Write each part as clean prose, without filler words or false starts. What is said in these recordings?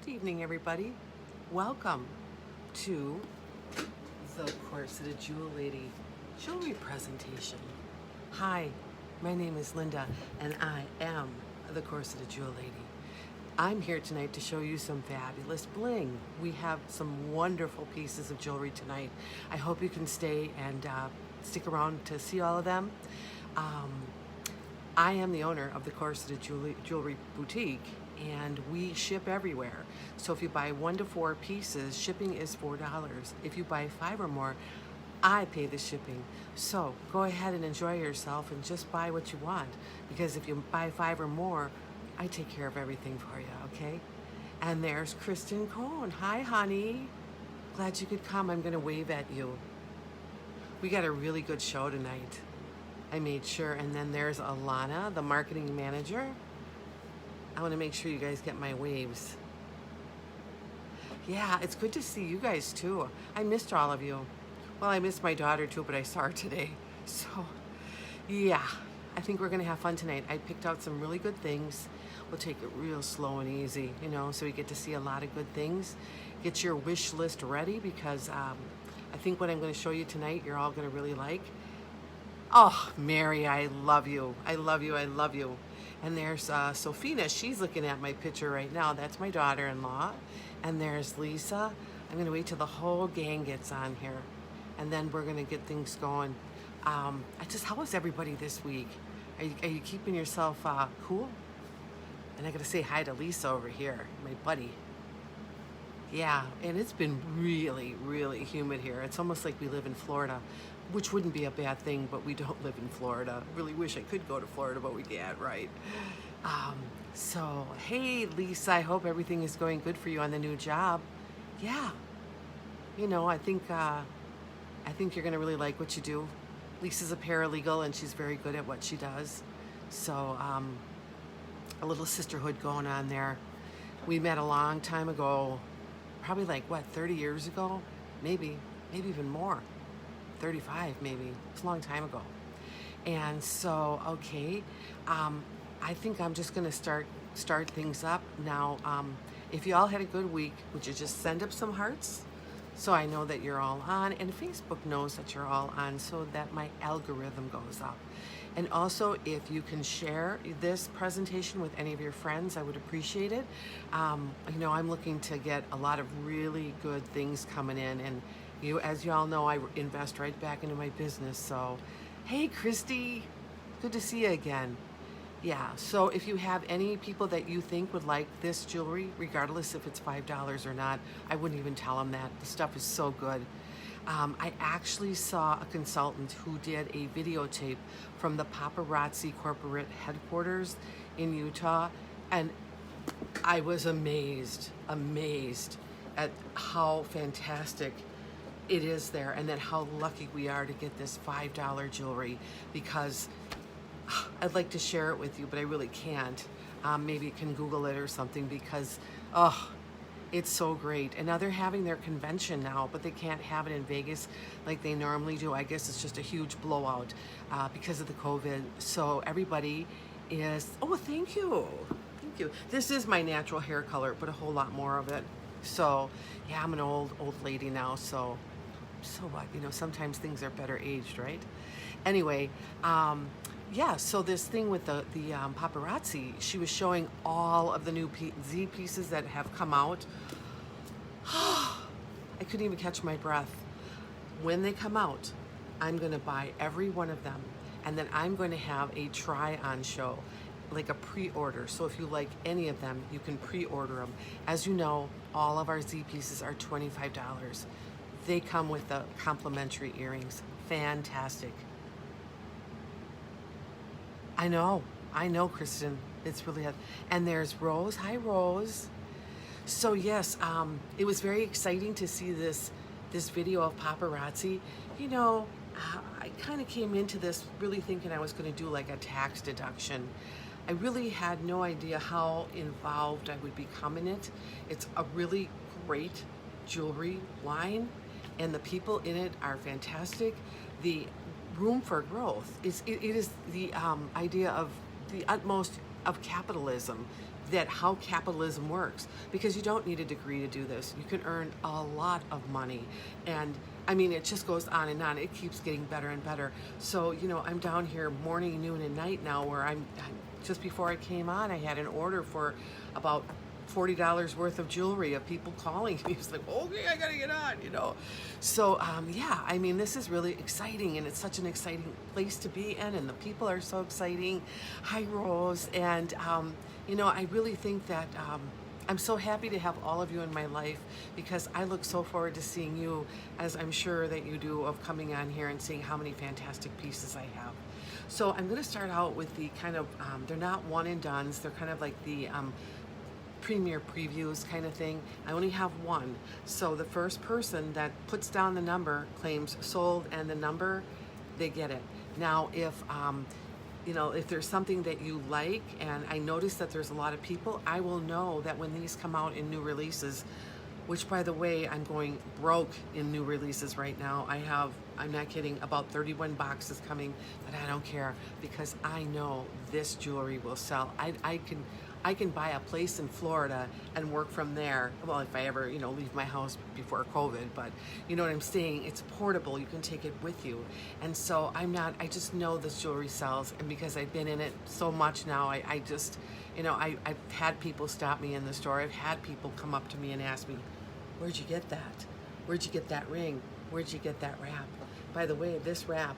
Good evening, everybody. Welcome to the Corseted Jewel Lady jewelry presentation. Hi, my name is Linda, and I am the Corseted Jewel Lady. I'm here tonight to show you some fabulous bling. We have some wonderful pieces of jewelry tonight. I hope you can stay and stick around to see all of them. I am the owner of the Corseted Jewelry Boutique, and we ship everywhere. So if you buy 1 to 4 pieces, shipping is $4. If you buy 5 or more, I pay the shipping. So go ahead and enjoy yourself and just buy what you want, because if you buy 5 or more, I take care of everything for you, okay? And there's Kristen Cohn. Hi, honey. Glad you could come. I'm gonna wave at you. We got a really good show tonight. I made sure. And then there's Alana, the marketing manager. I want to make sure you guys get my waves. Yeah, it's good to see you guys too. I missed all of you. Well, I missed my daughter too, but I saw her today. So, yeah, I think we're going to have fun tonight. I picked out some really good things. We'll take it real slow and easy, you know, so we get to see a lot of good things. Get your wish list ready, because I think what I'm going to show you tonight, you're all going to really like. Oh, Mary, I love you. I love you. I love you. And there's Sophina. She's looking at my picture right now. That's my daughter-in-law. And there's Lisa. I'm going to wait till the whole gang gets on here, and then we're going to get things going. How was everybody this week? Are you keeping yourself cool? And I got to say hi to Lisa over here, my buddy. Yeah, and it's been really, really humid here. It's almost like we live in Florida, which wouldn't be a bad thing, but we don't live in Florida. I really wish I could go to Florida, but we can't, right? So, hey, Lisa, I hope everything is going good for you on the new job. Yeah, you know, I think you're gonna really like what you do. Lisa's a paralegal, and she's very good at what she does. So, a little sisterhood going on there. We met a long time ago, probably like, 30 years ago? Maybe even more. 35 maybe. It's a long time ago. And so, okay, I think I'm just gonna start things up now. If you all had a good week, would you just send up some hearts so I know that you're all on, and Facebook knows that you're all on, so that my algorithm goes up. And also, if you can share this presentation with any of your friends, I would appreciate it. You know, I'm looking to get a lot of really good things coming in, and as you all know, I invest right back into my business. So, hey, Christy, good to see you again. Yeah, so if you have any people that you think would like this jewelry, regardless if it's $5 or not, I wouldn't even tell them that. The stuff is so good. I actually saw a consultant who did a videotape from the Paparazzi corporate headquarters in Utah, and I was amazed at how fantastic it is there, and then how lucky we are to get this $5 jewelry, because I'd like to share it with you, but I really can't. Maybe you can Google it or something, because it's so great. And now they're having their convention now, but they can't have it in Vegas like they normally do. I guess it's just a huge blowout because of the COVID. So everybody is, oh, thank you. This is my natural hair color, but a whole lot more of it. So yeah, I'm an old lady now, so what? You know, sometimes things are better aged, right? Anyway, yeah, so this thing with the paparazzi, she was showing all of the new Z pieces that have come out. I couldn't even catch my breath. When they come out, I'm going to buy every one of them, and then I'm going to have a try-on show, like a pre-order. So if you like any of them, you can pre-order them. As you know, all of our Z pieces are $25. They come with the complimentary earrings. Fantastic. I know, Kristen. It's really hot. And there's Rose. Hi, Rose. So yes, it was very exciting to see this video of paparazzi. You know, I kind of came into this really thinking I was going to do like a tax deduction. I really had no idea how involved I would become in it. It's a really great jewelry line, and the people in it are fantastic. The room for growth it is the idea of the utmost of capitalism. that how capitalism works, because you don't need a degree to do this. You can earn a lot of money, and I mean, it just goes on and on. It keeps getting better and better. So, you know, I'm down here morning, noon, and night now, where I'm just before I came on, I had an order for about $40 worth of jewelry, of people calling me. It's like, okay, I gotta get on, you know. So yeah, I mean, this is really exciting, and it's such an exciting place to be in, and the people are so exciting. Hi, Rose. And you know, I really think that I'm so happy to have all of you in my life, because I look so forward to seeing you, as I'm sure that you do, of coming on here and seeing how many fantastic pieces I have. So I'm going to start out with the kind of, they're not one and dones, they're kind of like the premiere previews kind of thing. I only have one. So the first person that puts down the number, claims sold, and the number, they get it. Now, if you know, if there's something that you like, and I notice that there's a lot of people, I will know that when these come out in new releases, which, by the way, I'm going broke in new releases right now. I'm not kidding, about 31 boxes coming, but I don't care, because I know this jewelry will sell. I can buy a place in Florida and work from there. Well, if I ever, you know, leave my house before COVID, but you know what I'm saying? It's portable. You can take it with you. And so I just know this jewelry sells. And because I've been in it so much now, I just, you know, I've had people stop me in the store. I've had people come up to me and ask me, where'd you get that? Where'd you get that ring? Where'd you get that wrap? By the way, this wrap,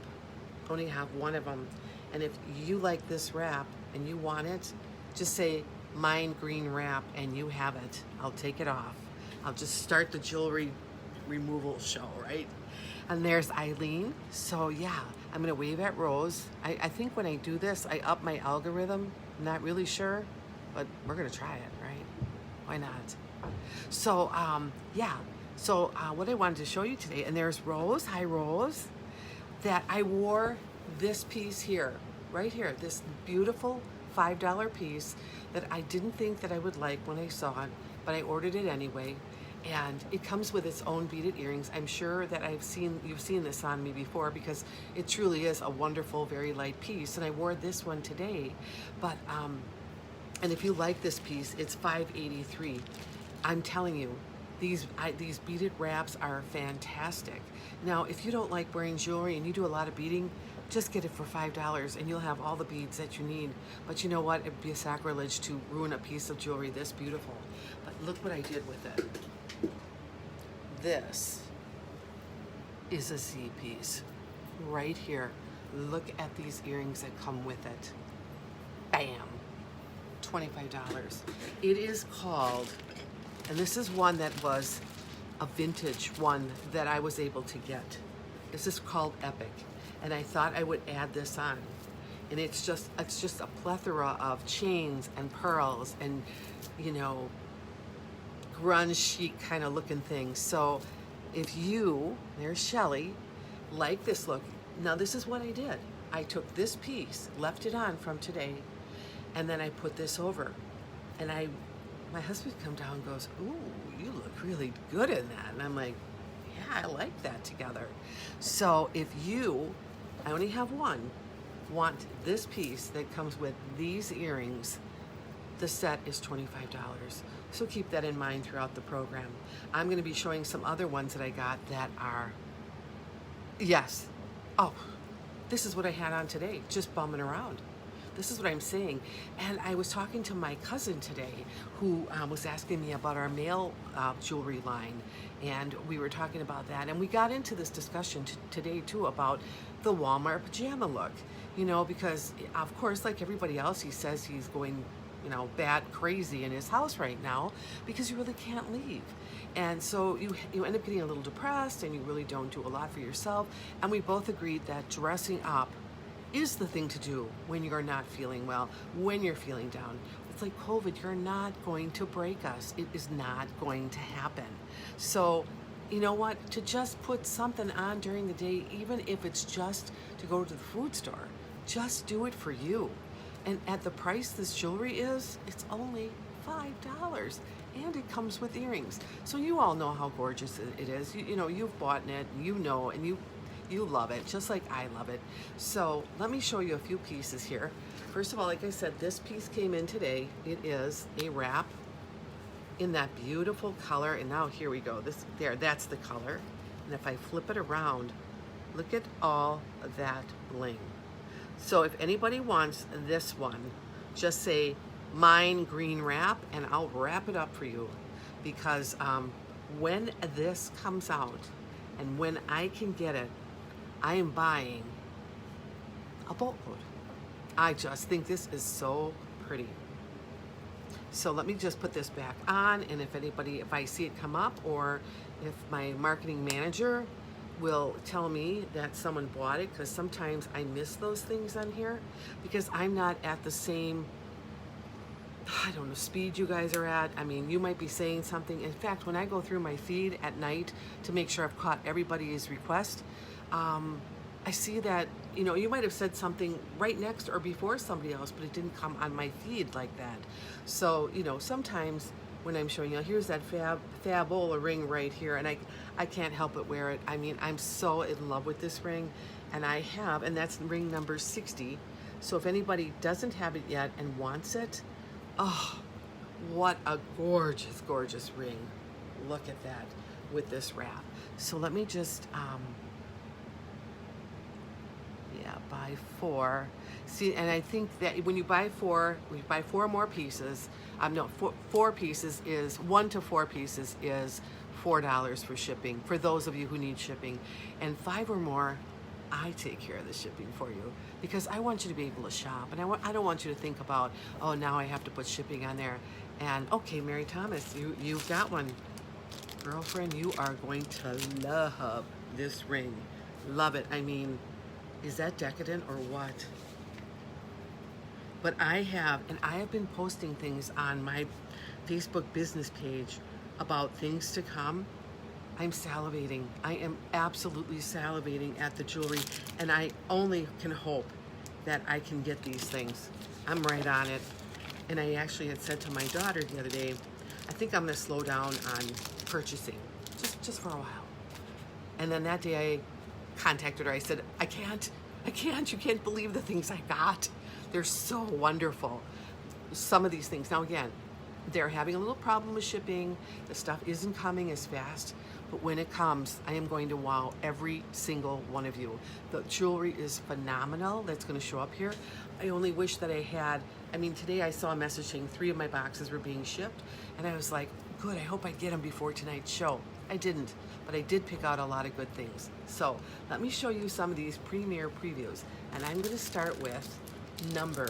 only have one of them. And if you like this wrap and you want it, just say mine green wrap and you have it. I'll take it off. I'll just start the jewelry removal show, right? And there's Eileen. So yeah, I'm gonna wave at Rose. I think when I do this, I up my algorithm. I'm not really sure, but we're gonna try it, right? Why not? So yeah, so what I wanted to show you today, and there's Rose. Hi, Rose. That I wore this piece here, right here, this beautiful $5 piece that I didn't think that I would like when I saw it, but I ordered it anyway. And it comes with its own beaded earrings. I'm sure that you've seen this on me before, because it truly is a wonderful, very light piece. And I wore this one today. But and if you like this piece, it's $5.83. I'm telling you, these beaded wraps are fantastic. Now, if you don't like wearing jewelry and you do a lot of beading, just get it for $5 and you'll have all the beads that you need. But you know what? It'd be a sacrilege to ruin a piece of jewelry this beautiful. But look what I did with it. This is a Z piece right here. Look at these earrings that come with it. Bam! $25. It is called, and this is one that was a vintage one that I was able to get. This is called Epic. And I thought I would add this on. And it's just a plethora of chains and pearls and, you know, grunge chic kind of looking things. So if you, there's Shelly, like this look, now this is what I did. I took this piece, left it on from today, and then I put this over. And my husband come down and goes, ooh, you look really good in that. And I'm like, yeah, I like that together. So if you, I only have one, want this piece that comes with these earrings, the set is $25. So keep that in mind throughout the program. I'm going to be showing some other ones that I got that are, yes. Oh, this is what I had on today, just bumming around. This is what I'm saying. And I was talking to my cousin today, who was asking me about our male jewelry line. And we were talking about that. And we got into this discussion today, too, about the Walmart pajama look. You know, because, of course, like everybody else, he says he's going, you know, bat crazy in his house right now because you really can't leave. And so you end up getting a little depressed, and you really don't do a lot for yourself. And we both agreed that dressing up is the thing to do when you're not feeling well, when you're feeling down. It's like COVID, you're not going to break us. It is not going to happen. So, you know what? To just put something on during the day, even if it's just to go to the food store, just do it for you. And at the price this jewelry is, it's only $5. And it comes with earrings. So you all know how gorgeous it is. You know, you've bought it, you know, and you You love it, just like I love it. So let me show you a few pieces here. First of all, like I said, this piece came in today. It is a wrap in that beautiful color. And now here we go. That's the color. And if I flip it around, look at all of that bling. So if anybody wants this one, just say mine green wrap and I'll wrap it up for you. Because when this comes out and when I can get it, I am buying a boatload. I just think this is so pretty. So let me just put this back on, and if I see it come up, or if my marketing manager will tell me that someone bought it, because sometimes I miss those things on here because I'm not at the same, I don't know, speed you guys are at. I mean, you might be saying something. In fact, when I go through my feed at night to make sure I've caught everybody's request, I see that, you might have said something right next or before somebody else, but it didn't come on my feed like that. So, sometimes when I'm showing you, here's that Fabola ring right here, and I can't help but wear it. I mean, I'm so in love with this ring, and that's ring number 60. So if anybody doesn't have it yet and wants it, oh, what a gorgeous, gorgeous ring. Look at that with this wrap. So let me just, buy 4. See, and I think that when you buy 4, we buy 4 more pieces. No, 4 pieces is 1 to 4 pieces is $4 for shipping for those of you who need shipping, and 5 or more, I take care of the shipping for you because I want you to be able to shop, and I don't want you to think about, oh, now I have to put shipping on there. And okay, Mary Thomas, you've got one, girlfriend. You are going to love this ring. Love it. I mean, is that decadent or what? But I have been posting things on my Facebook business page about things to come. I'm salivating. I am absolutely salivating at the jewelry, and I only can hope that I can get these things. I'm right on it. And I actually had said to my daughter the other day, I think I'm gonna slow down on purchasing, just for a while. And then that day I contacted her. I said, I can't, you can't believe the things I got. They're so wonderful. Some of these things, now again, they're having a little problem with shipping. The stuff isn't coming as fast, but when it comes, I am going to wow every single one of you. The jewelry is phenomenal that's gonna show up here. I only wish that I had, today I saw a message saying 3 of my boxes were being shipped, and I was like, good, I hope I get them before tonight's show. I didn't, but I did pick out a lot of good things. So let me show you some of these premier previews, and I'm gonna start with number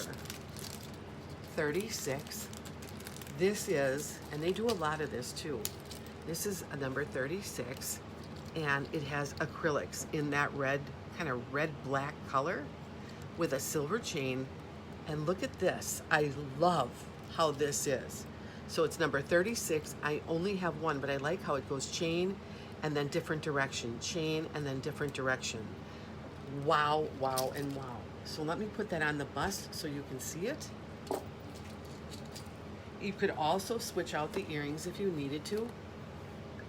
36. This is, and they do a lot of this too. This is a number 36, and it has acrylics in that red, kind of red-black color with a silver chain. And look at this. I love how this is. So it's number 36. I only have one, but I like how it goes chain and then different direction, chain and then different direction. Wow, wow, and wow. So let me put that on the bust so you can see it. You could also switch out the earrings if you needed to.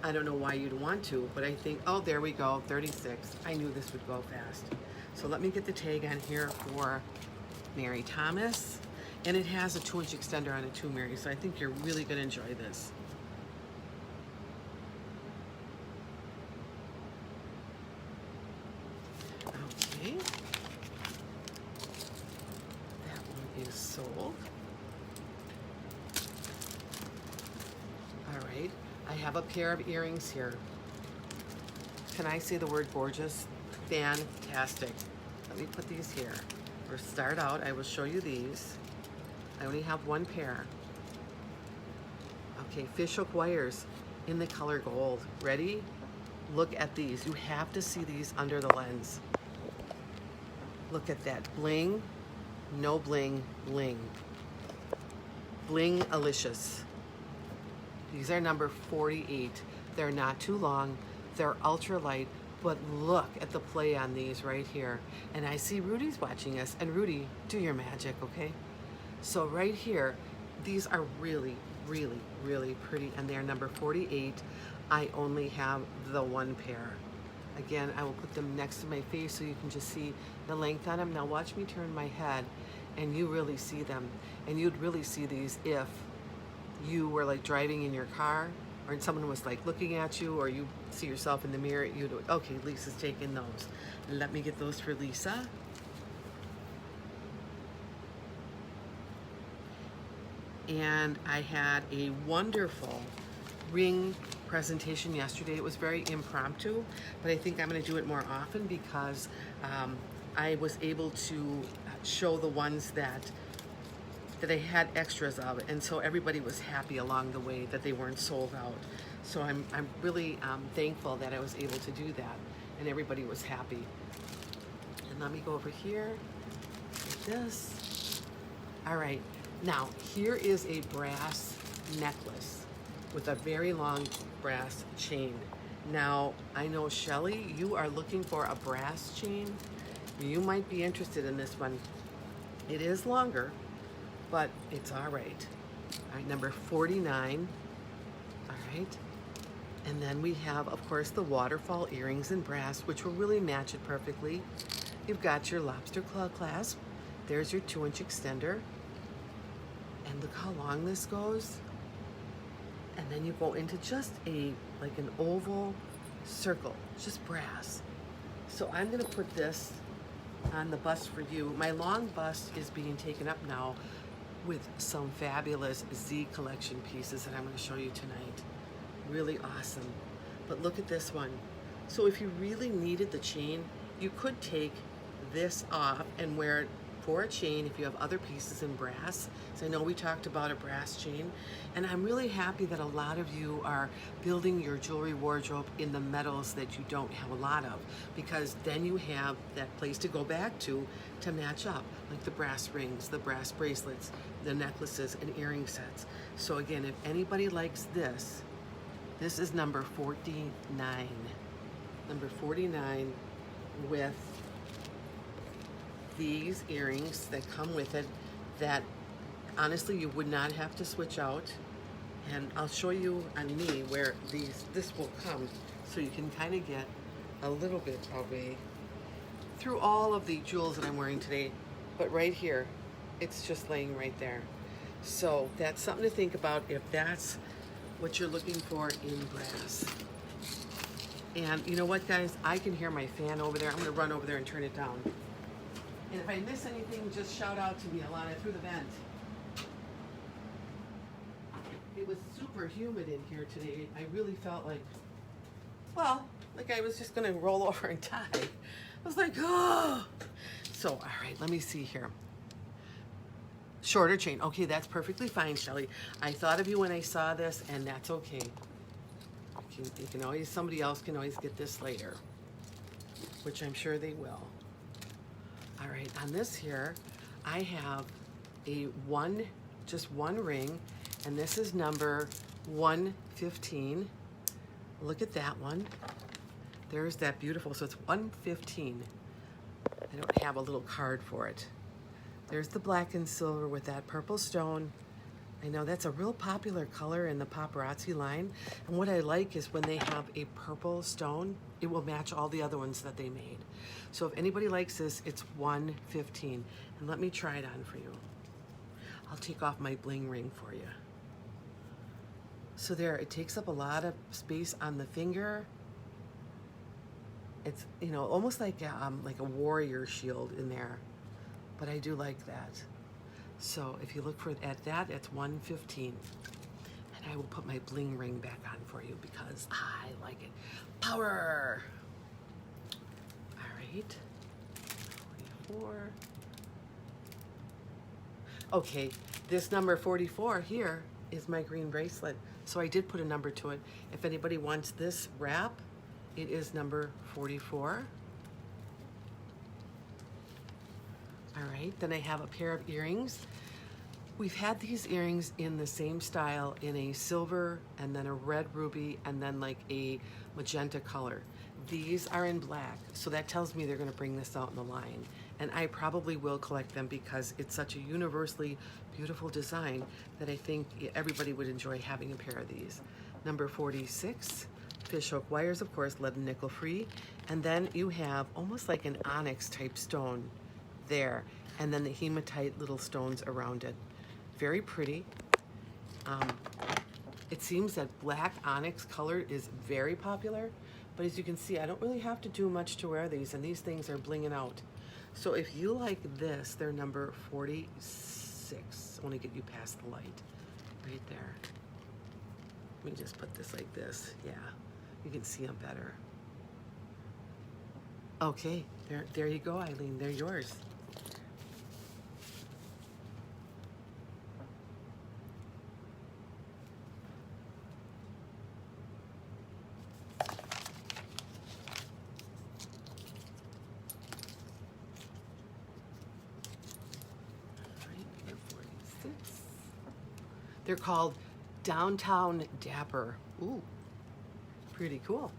I don't know why you'd want to, but I think, oh, there we go, 36. I knew this would go fast. So let me get the tag on here for Mary Thomas. And it has a 2-inch extender on it too, Mary, so I think you're really gonna enjoy this. Okay. That one is sold. All right, I have a pair of earrings here. Can I say the word gorgeous? Fantastic. Let me put these here. We'll start out, I will show you these. I only have one pair. Okay, fishhook wires in the color gold. Ready? Look at these. You have to see these under the lens. Look at that. Bling, no bling, bling. Bling-alicious. These are number 48. They're not too long. They're ultra light, but look at the play on these right here. And I see Rudy's watching us. And Rudy, do your magic, okay? So right here, these are really, really, really pretty, and they're number 48. I only have the one pair. Again, I will put them next to my face so you can just see the length on them. Now watch me turn my head and you really see them. And you'd really see these if you were like driving in your car or someone was like looking at you, or you see yourself in the mirror, you'd do, okay, Lisa's taking those. Let me get those for Lisa. And I had a wonderful ring presentation yesterday. It was very impromptu, but I think I'm going to do it more often because I was able to show the ones that I had extras of, and so everybody was happy along the way that they weren't sold out. So I'm really thankful that I was able to do that, and everybody was happy. And let me go over here like this. All right, now here is a brass necklace with a very long brass chain. Now, I know, Shelly, you are looking for a brass chain. You might be interested in this one. It is longer, but it's all right. All right, number 49. All right. And then we have, of course, the waterfall earrings in brass, which will really match it perfectly. You've got your lobster claw clasp. There's your 2-inch extender. And look how long this goes. And then you go into just like an oval circle, just brass. So I'm gonna put this on the bust for you. My long bust is being taken up now with some fabulous Z collection pieces that I'm gonna show you tonight. Really awesome. But look at this one. So if you really needed the chain, you could take this off and wear it for a chain if you have other pieces in brass. So I know we talked about a brass chain, and I'm really happy that a lot of you are building your jewelry wardrobe in the metals that you don't have a lot of, because then you have that place to go back to match up, like the brass rings, the brass bracelets, the necklaces and earring sets. So again, if anybody likes this, this is number 49. Number 49 with these earrings that come with it that honestly you would not have to switch out. And I'll show you on me where this will come, so you can kind of get a little bit of a through all of the jewels that I'm wearing today. But right here, it's just laying right there. So that's something to think about if that's what you're looking for in brass. And you know what, guys, I can hear my fan over there. I'm gonna run over there and turn it down. And if I miss anything, just shout out to me, Alana, through the vent. It was super humid in here today. I really felt like, well, like I was just gonna roll over and die. I was like, oh. So, all right, let me see here. Shorter chain. Okay, that's perfectly fine, Shelly. I thought of you when I saw this, and that's okay. You can always, somebody else can always get this later, which I'm sure they will. All right, on this here, I have just one ring, and this is number 115. Look at that one. There's that beautiful, so it's 115. I don't have a little card for it. There's the black and silver with that purple stone. I know that's a real popular color in the Paparazzi line. And what I like is when they have a purple stone, it will match all the other ones that they made. So if anybody likes this, it's 115. And let me try it on for you. I'll take off my bling ring for you. So there, it takes up a lot of space on the finger. It's, you know, almost like a warrior shield in there. But I do like that. So if you look at that, it's 115. And I will put my bling ring back on for you because I like it. Power! All right. 44. Okay, this number 44 here is my green bracelet. So I did put a number to it. If anybody wants this wrap, it is number 44. All right, then I have a pair of earrings. We've had these earrings in the same style, in a silver and then a red ruby and then like a magenta color. These are in black, so that tells me they're gonna bring this out in the line. And I probably will collect them because it's such a universally beautiful design that I think everybody would enjoy having a pair of these. Number 46, Fishhook wires, of course, lead and nickel free. And then you have almost like an onyx type stone there. And then the hematite little stones around it. Very pretty. It seems that black onyx color is very popular. But as you can see, I don't really have to do much to wear these. And these things are blinging out. So if you like this, they're number 46. I want to get you past the light. Right there. Let me just put this like this. Yeah. You can see them better. Okay, there you go, Eileen. They're yours. Number 46. They're called Downtown Dapper. Ooh, pretty cool.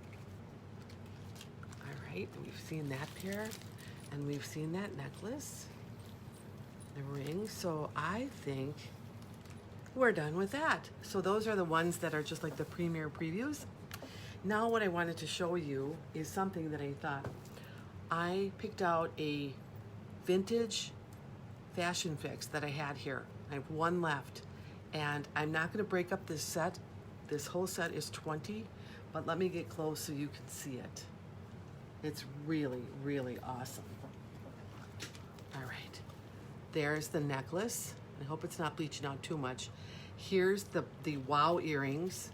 All right, we've seen that pair, and we've seen that necklace, the ring. So I think we're done with that. So those are the ones that are just like the premier previews. Now what I wanted to show you is something that I thought. I picked out a vintage fashion fix that I had here. I have one left, and I'm not going to break up this set. This whole set is 20, but let me get close so you can see it. It's really, really awesome. All right, there's the necklace. I hope it's not bleaching out too much. Here's the wow earrings.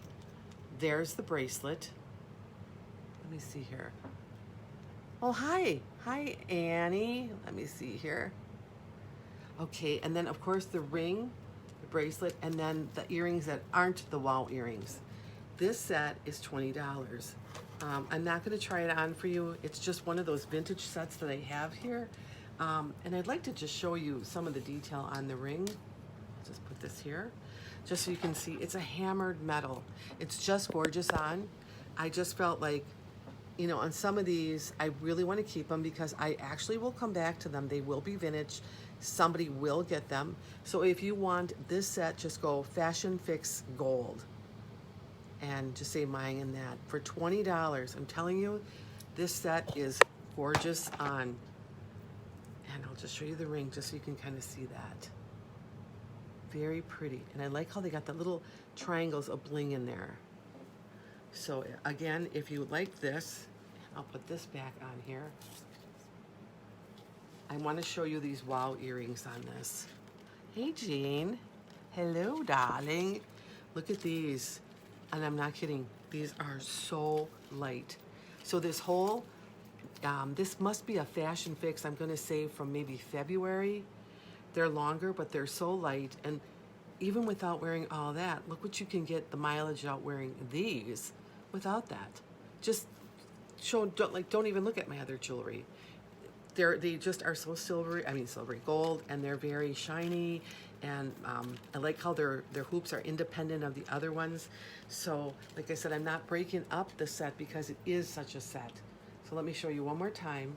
There's the bracelet. Let me see here. Oh, hi. Hi, Annie. Let me see here. Okay, and then of course the ring, the bracelet, and then the earrings that aren't the wow earrings. This set is $20. I'm not going to try it on for you. It's just one of those vintage sets that I have here. And I'd like to just show you some of the detail on the ring. Just put this here, just so you can see. It's a hammered metal. It's just gorgeous on. I just felt like, you know, on some of these, I really want to keep them because I actually will come back to them. They will be vintage. Somebody will get them. So if you want this set, just go Fashion Fix Gold and just say mine in that for $20. I'm telling you, this set is gorgeous on. And I'll just show you the ring just so you can kind of see that. Very pretty. And I like how they got the little triangles of bling in there. So again, if you like this, I'll put this back on here. I want to show you these wow earrings on this. Hey, Jean. Hello, darling. Look at these. And I'm not kidding. These are so light. So this whole, this must be a fashion fix, I'm going to say from maybe February. They're longer, but they're so light. And even without wearing all that, look what you can get the mileage out wearing these without that. Just show, don't even look at my other jewelry. They just are so silvery gold, and they're very shiny. And I like how their hoops are independent of the other ones. So, like I said, I'm not breaking up the set because it is such a set. So let me show you one more time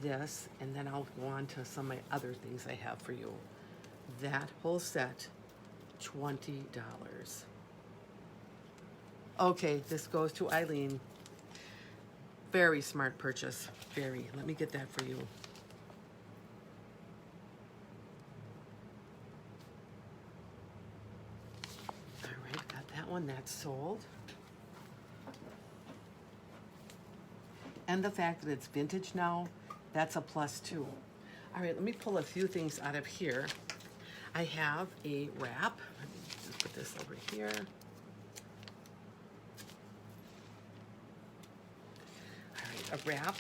this, and then I'll go on to some of my other things I have for you. That whole set, $20. Okay, this goes to Eileen. Very smart purchase, very. Let me get that for you. All right, got that one, that's sold. And the fact that it's vintage now, that's a plus too. All right, let me pull a few things out of here. I have a wrap. Let me just put this over here. A wrap,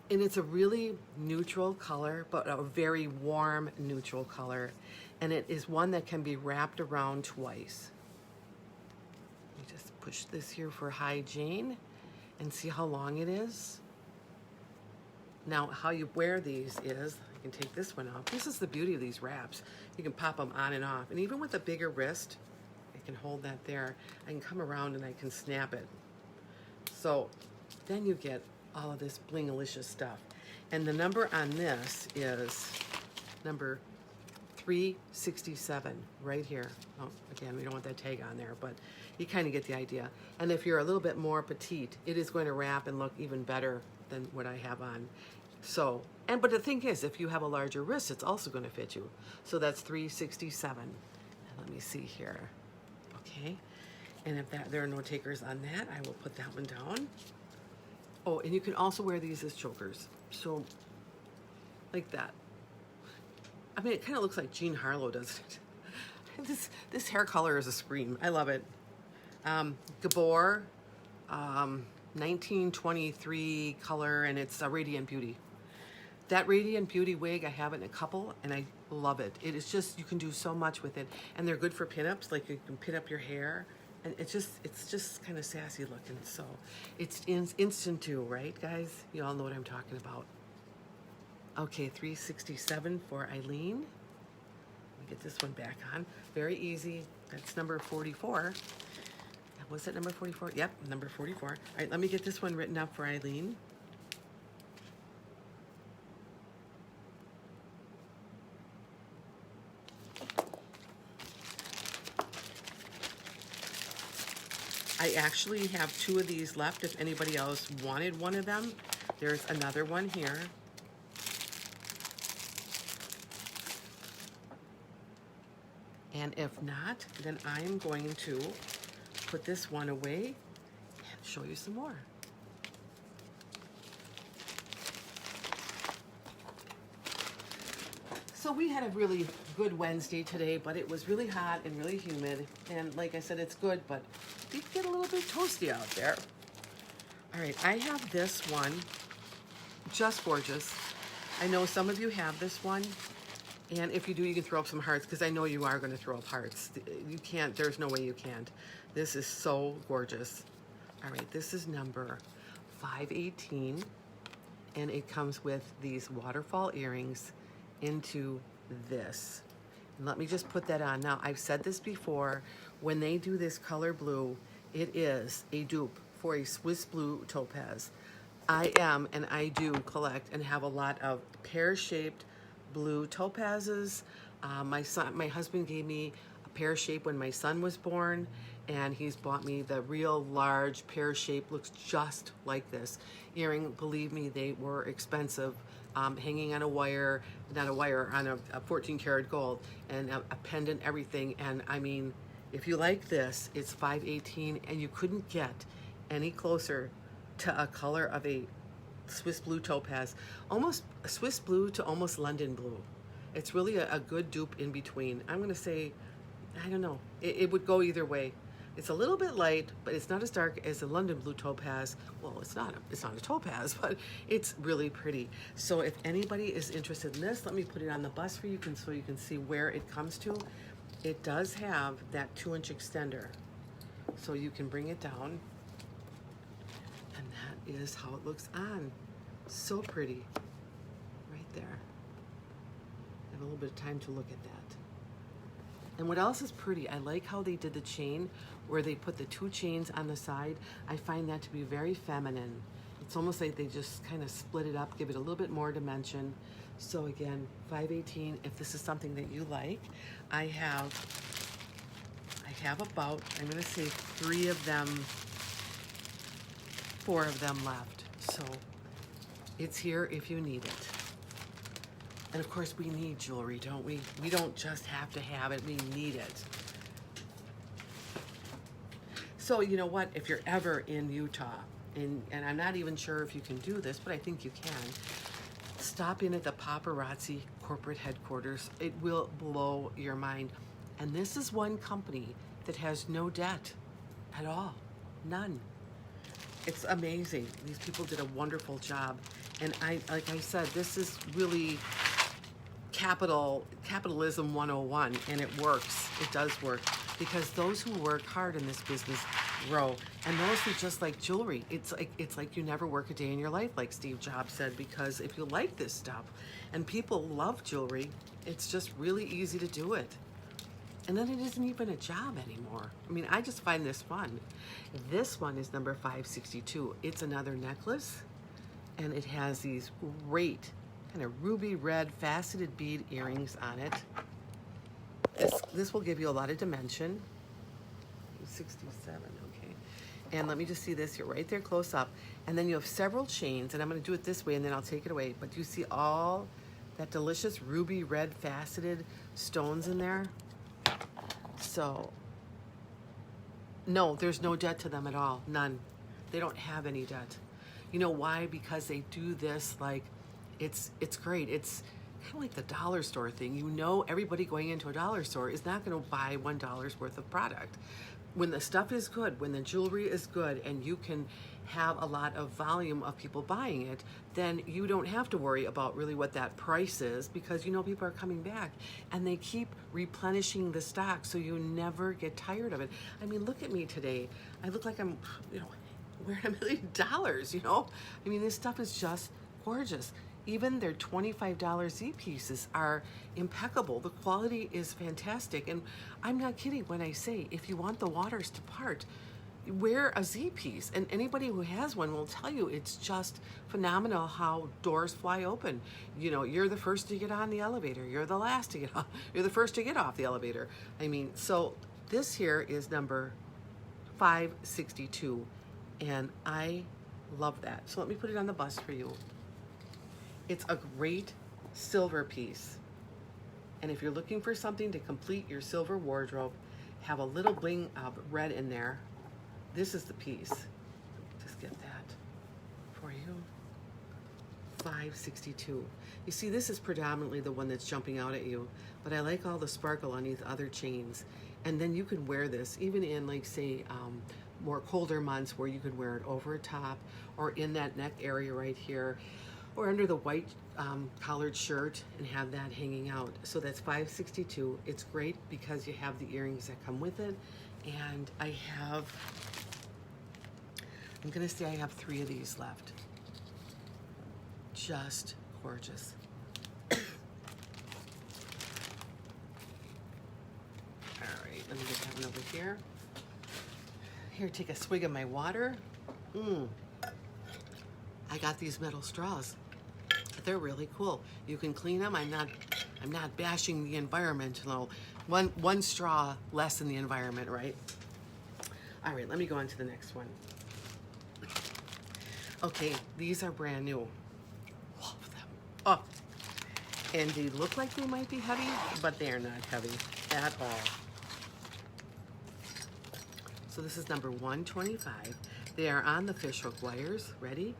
and it's a really neutral color, but a very warm neutral color, and it is one that can be wrapped around twice. Let me just push this here for hygiene and see how long it is. Now, how you wear these is, I can take this one off. This is the beauty of these wraps. You can pop them on and off, and even with a bigger wrist, can hold that there. I can come around and I can snap it. So then you get all of this bling-alicious stuff. And the number on this is number $367 right here. Oh, again, we don't want that tag on there, but you kind of get the idea. And if you're a little bit more petite, it is going to wrap and look even better than what I have on. So, but the thing is, if you have a larger wrist, it's also going to fit you. So that's $367. And let me see here. Okay. And if there are no takers on that, I will put that one down. Oh, and you can also wear these as chokers. So, like that. I mean, it kind of looks like Jean Harlow, doesn't it? This hair color is a scream. I love it. Gabor, 1923 color, and it's a Radiant Beauty. That Radiant Beauty wig, I have it in a couple, and I love it. It is just, you can do so much with it. And they're good for pinups, like you can pin up your hair. And it's just kind of sassy looking. So it's instant too, right, guys? You all know what I'm talking about. Okay, $367 for Eileen. Let me get this one back on. Very easy. That's number 44. Was it number 44? Yep, number 44. All right, let me get this one written up for Eileen. I actually have 2 of these left if anybody else wanted one of them. There's another one here. And if not, then I'm going to put this one away and show you some more. So we had a really good Wednesday today, but it was really hot and really humid. And like I said, it's good, but it get a little bit toasty out there. All right, I have this one, just gorgeous. I know some of you have this one. And if you do, you can throw up some hearts, because I know you are going to throw up hearts. You can't, there's no way you can't. This is so gorgeous. All right, this is number 518, and it comes with these waterfall earrings into this. And let me just put that on. Now, I've said this before, when they do this color blue, it is a dupe for a Swiss blue topaz. I am, and I do collect and have a lot of pear-shaped blue topazes. My husband gave me a pear shape when my son was born, and he's bought me the real large pear shape, looks just like this earring. Believe me, they were expensive, hanging on a wire, not a wire, on a 14 karat gold, and a pendant, everything. And I mean, if you like this, it's 518, and you couldn't get any closer to a color of a Swiss blue topaz, almost Swiss blue to almost London blue. It's really a good dupe in between. I'm going to say, I don't know, it would go either way. It's a little bit light, but it's not as dark as the London blue topaz. Well, it's not a topaz, but it's really pretty. So if anybody is interested in this, let me put it on the bust for you, so you can see where it comes to. It does have that 2-inch extender, so you can bring it down. And that is how it looks on. So pretty. Right there. I have a little bit of time to look at that. And what else is pretty, I like how they did the chain, where they put the 2 chains on the side. I find that to be very feminine. It's almost like they just kind of split it up, give it a little bit more dimension. So again, 518, if this is something that you like, I have about, I'm gonna say 4 of them left. So it's here if you need it. And of course, we need jewelry, don't we? We don't just have to have it, we need it. So you know what, if you're ever in Utah, and I'm not even sure if you can do this, but I think you can, stop in at the Paparazzi corporate headquarters. It will blow your mind. And this is one company that has no debt at all, none. It's amazing. These people did a wonderful job. And like I said, this is really capitalism 101, and it works. It does work, because those who work hard in this business grow, and those who just like jewelry, it's like you never work a day in your life, like Steve Jobs said, because if you like this stuff and people love jewelry, it's just really easy to do it. And then it isn't even a job anymore. I mean, I just find this fun. This one is number 562. It's another necklace, and it has these great kind of ruby red faceted bead earrings on it. This will give you a lot of dimension. 67, okay. And let me just see this. You're right there close up. And then you have several chains, and I'm going to do it this way, and then I'll take it away. But you see all that delicious ruby red faceted stones in there? So, no, there's no debt to them at all. None. They don't have any debt. You know why? Because they do this like, it's great. It's kind of like the dollar store thing. You know, everybody going into a dollar store is not going to buy $1 worth of product. When the stuff is good, when the jewelry is good, and you can have a lot of volume of people buying it, then you don't have to worry about really what that price is, because you know people are coming back and they keep replenishing the stock, so you never get tired of it. I mean, look at me today. I look like I'm, you know, wearing $1 million, you know? I mean, this stuff is just gorgeous. Even their $25 Z pieces are impeccable. The quality is fantastic. And I'm not kidding when I say, if you want the waters to part, wear a Z piece. And anybody who has one will tell you it's just phenomenal how doors fly open. You know, you're the first to get on the elevator. You're the last to get off. You're the first to get off the elevator. I mean, so this here is number 562. And I love that. So let me put it on the bust for you. It's a great silver piece. And if you're looking for something to complete your silver wardrobe, have a little bling of red in there, this is the piece. Just get that for you. 562. You see, this is predominantly the one that's jumping out at you, but I like all the sparkle on these other chains. And then you can wear this even in, like, say, more colder months, where you could wear it over top or in that neck area right here, or under the white collared shirt and have that hanging out. So that's 562. It's great because you have the earrings that come with it. And I'm gonna say I have 3 of these left. Just gorgeous. All right, let me get that one over here. Here, take a swig of my water. I got these metal straws. They're really cool. You can clean them. I'm not bashing the environment. No, one straw less in the environment, right? All right, let me go on to the next one. Okay, these are brand new. Love them. Oh, and they look like they might be heavy, but they are not heavy at all. So this is number 125. They are on the fishhook wires. Ready?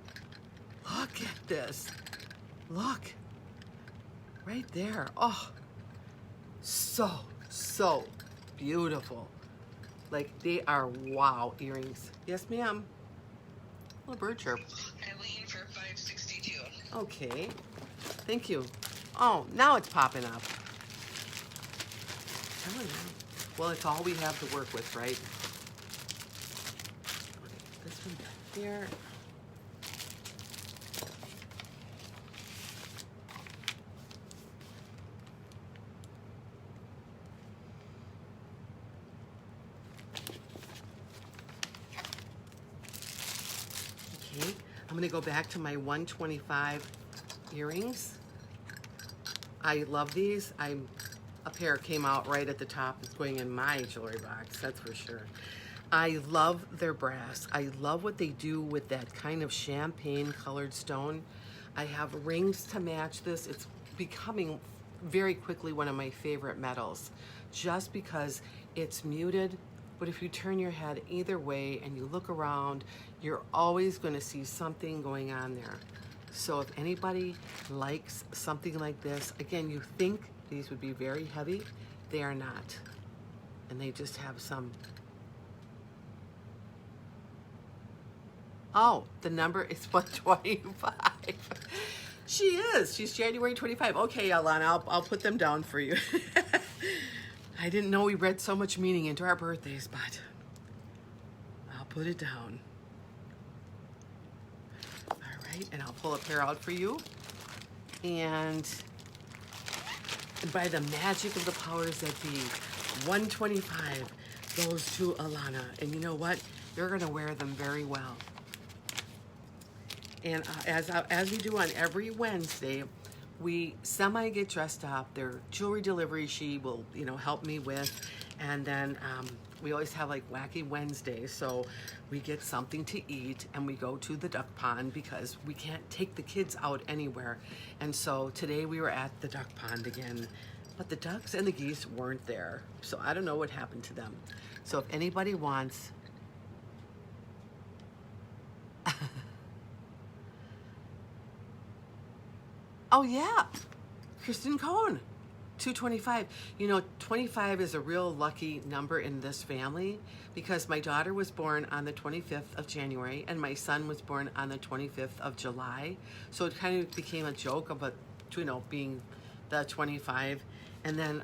Look at this. Look. Right there. Oh, so beautiful. Like, they are wow earrings. Yes, ma'am. Little bird chirp. Eileen for 562. Okay. Thank you. Oh, now it's popping up. Telling you. Well, it's all we have to work with, right? This one back there. Okay, I'm gonna go back to my 125 earrings. I love these. A pair came out right at the top. It's going in my jewelry box, that's for sure. I love their brass. I love what they do with that kind of champagne colored stone. I have rings to match this. It's becoming very quickly one of my favorite metals, just because it's muted, but if you turn your head either way and you look around, you're always going to see something going on there. So if anybody likes something like this, again, you think these would be very heavy, they are not. And they just have some. Oh, the number is 125. She is. She's January 25. Okay, Alana, I'll put them down for you. I didn't know we read so much meaning into our birthdays, but I'll put it down. All right, and I'll pull a pair out for you. And by the magic of the powers that be, 125 goes to Alana. And you know what? You're going to wear them very well. And as we do on every Wednesday, we semi get dressed up. Their jewelry delivery she will, help me with. And then we always have like Wacky Wednesdays. So we get something to eat and we go to the duck pond because we can't take the kids out anywhere. And so today we were at the duck pond again, but the ducks and the geese weren't there. So I don't know what happened to them. So if anybody wants oh yeah, Kristen Cohn, 225. 25 is a real lucky number in this family because my daughter was born on the 25th of January and my son was born on the 25th of July. So it kind of became a joke about, being the 25. And then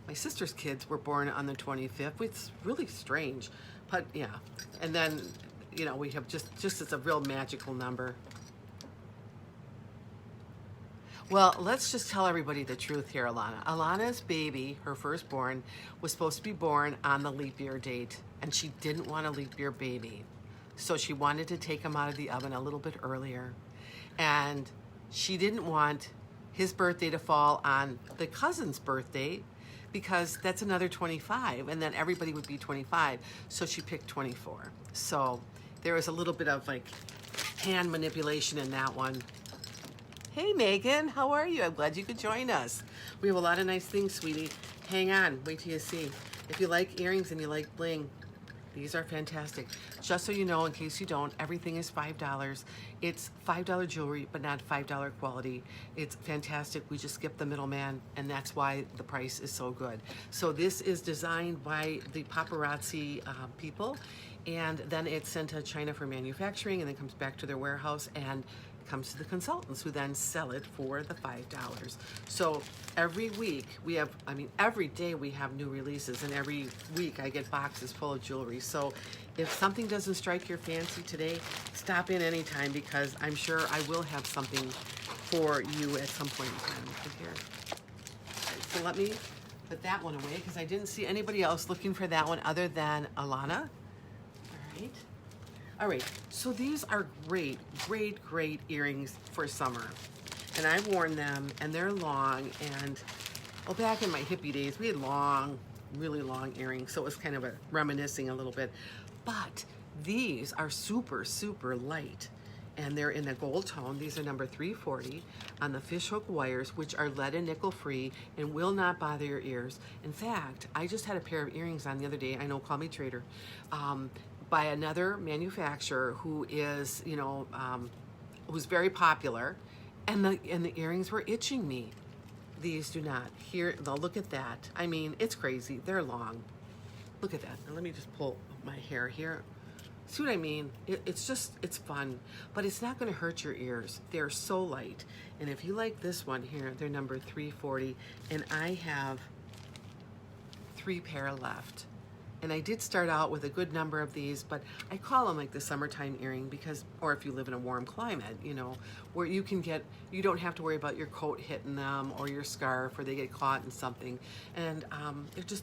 my sister's kids were born on the 25th. It's really strange, but yeah. And then, we have just it's a real magical number. Well, let's just tell everybody the truth here, Alana. Alana's baby, her firstborn, was supposed to be born on the leap year date, and she didn't want a leap year baby. So she wanted to take him out of the oven a little bit earlier. And she didn't want his birthday to fall on the cousin's birthday because that's another 25, and then everybody would be 25. So she picked 24. So there was a little bit of like hand manipulation in that one. Hey Megan, how are you? I'm glad you could join us. We have a lot of nice things, sweetie. Hang on, wait till you see. If you like earrings and you like bling, these are fantastic. Just so you know, in case you don't, everything is $5. It's $5 jewelry, but not $5 quality. It's fantastic. We just skipped the middleman, and that's why the price is so good. So this is designed by the Paparazzi people, and then it's sent to China for manufacturing, and then comes back to their warehouse and comes to the consultants who then sell it for the $5. So every week every day we have new releases, and every week I get boxes full of jewelry. So if something doesn't strike your fancy today, stop in anytime because I'm sure I will have something for you at some point in time. Here. Right, so let me put that one away because I didn't see anybody else looking for that one other than Alana. All right. All right, so these are great, great, great earrings for summer. And I've worn them, and they're long, and back in my hippie days, we had long, really long earrings, so it was kind of reminiscing a little bit. But these are super, super light, and they're in a gold tone. These are number 340 on the fishhook wires, which are lead and nickel free and will not bother your ears. In fact, I just had a pair of earrings on the other day. I know, call me trader. By another manufacturer who is, who's very popular, and the earrings were itching me. These do not. Here, now look at that. I mean, it's crazy. They're long. Look at that. Now let me just pull my hair here. See what I mean? It's fun, but it's not going to hurt your ears. They're so light. And if you like this one here, they're number 340, and I have 3 pair left. And I did start out with a good number of these, but I call them like the summertime earring because, or if you live in a warm climate, where you don't have to worry about your coat hitting them or your scarf or they get caught in something. And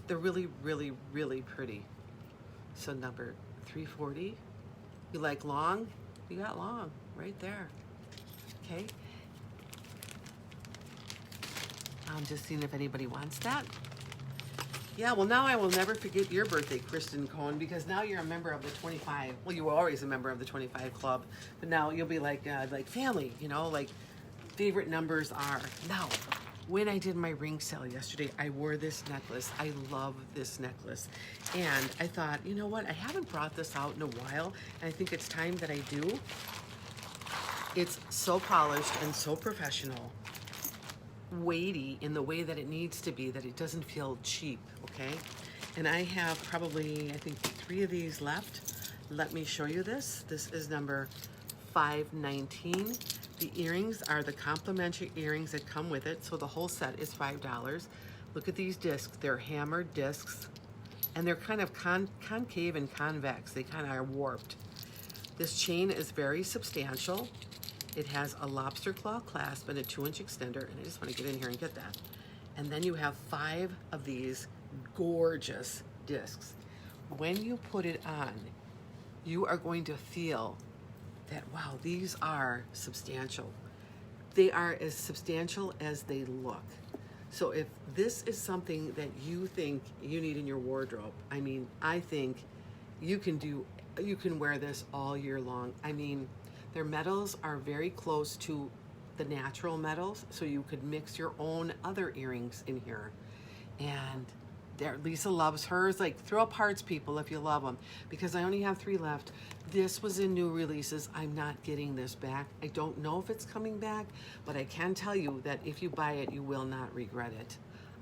they're really, really, really pretty. So number 340, you like long? You got long right there. Okay. I'm just seeing if anybody wants that. Yeah, well, now I will never forget your birthday, Kristen Cohn, because now you're a member of the 25. Well, you were always a member of the 25 club, but now you'll be like family, like favorite numbers are. Now, when I did my ring sale yesterday, I wore this necklace. I love this necklace. And I thought, you know what? I haven't brought this out in a while, and I think it's time that I do. It's so polished and so professional. Weighty in the way that it needs to be, that it doesn't feel cheap, okay? And I have probably, I think, 3 of these left. Let me show you this. This is number 519. The earrings are the complimentary earrings that come with it, so the whole set is $5. Look at these discs. They're hammered discs, and they're kind of concave and convex. They kind of are warped. This chain is very substantial. It has a lobster claw clasp and a 2-inch extender, and I just want to get in here and get that. And then you have 5 of these gorgeous discs. When you put it on, you are going to feel that, wow, these are substantial. They are as substantial as they look. So if this is something that you think you need in your wardrobe, I mean, I think you can wear this all year long. I mean, their metals are very close to the natural metals, so you could mix your own other earrings in here. And there, Lisa loves hers. Like, throw up hearts, people, if you love them, because I only have 3 left. This was in new releases. I'm not getting this back. I don't know if it's coming back, but I can tell you that if you buy it, you will not regret it.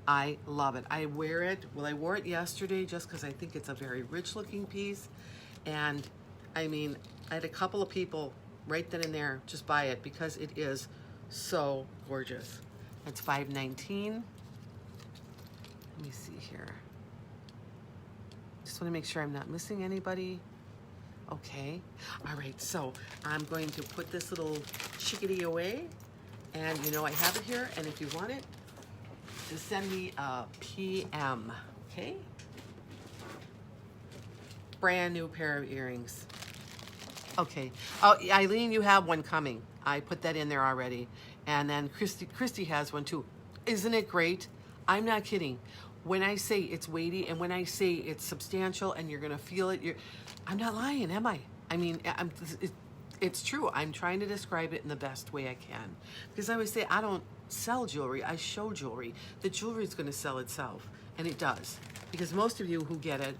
I love it. I wear it. Well, I wore it yesterday just because I think it's a very rich looking piece. And I mean, I had a couple of people right then and there just buy it because it is so gorgeous. It's $5.19. Let me see here. Just want to make sure I'm not missing anybody. Okay. All right. So I'm going to put this little chickadee away. And you know I have it here. And if you want it, just send me a PM. Okay? Brand new pair of earrings. Okay. Oh, Eileen, you have one coming. I put that in there already. And then Christy has one too. Isn't it great? I'm not kidding. When I say it's weighty and when I say it's substantial and you're going to feel it, I'm not lying, am I? I mean, it's true. I'm trying to describe it in the best way I can. Because I always say I don't sell jewelry, I show jewelry. The jewelry is going to sell itself, and it does. Because most of you who get it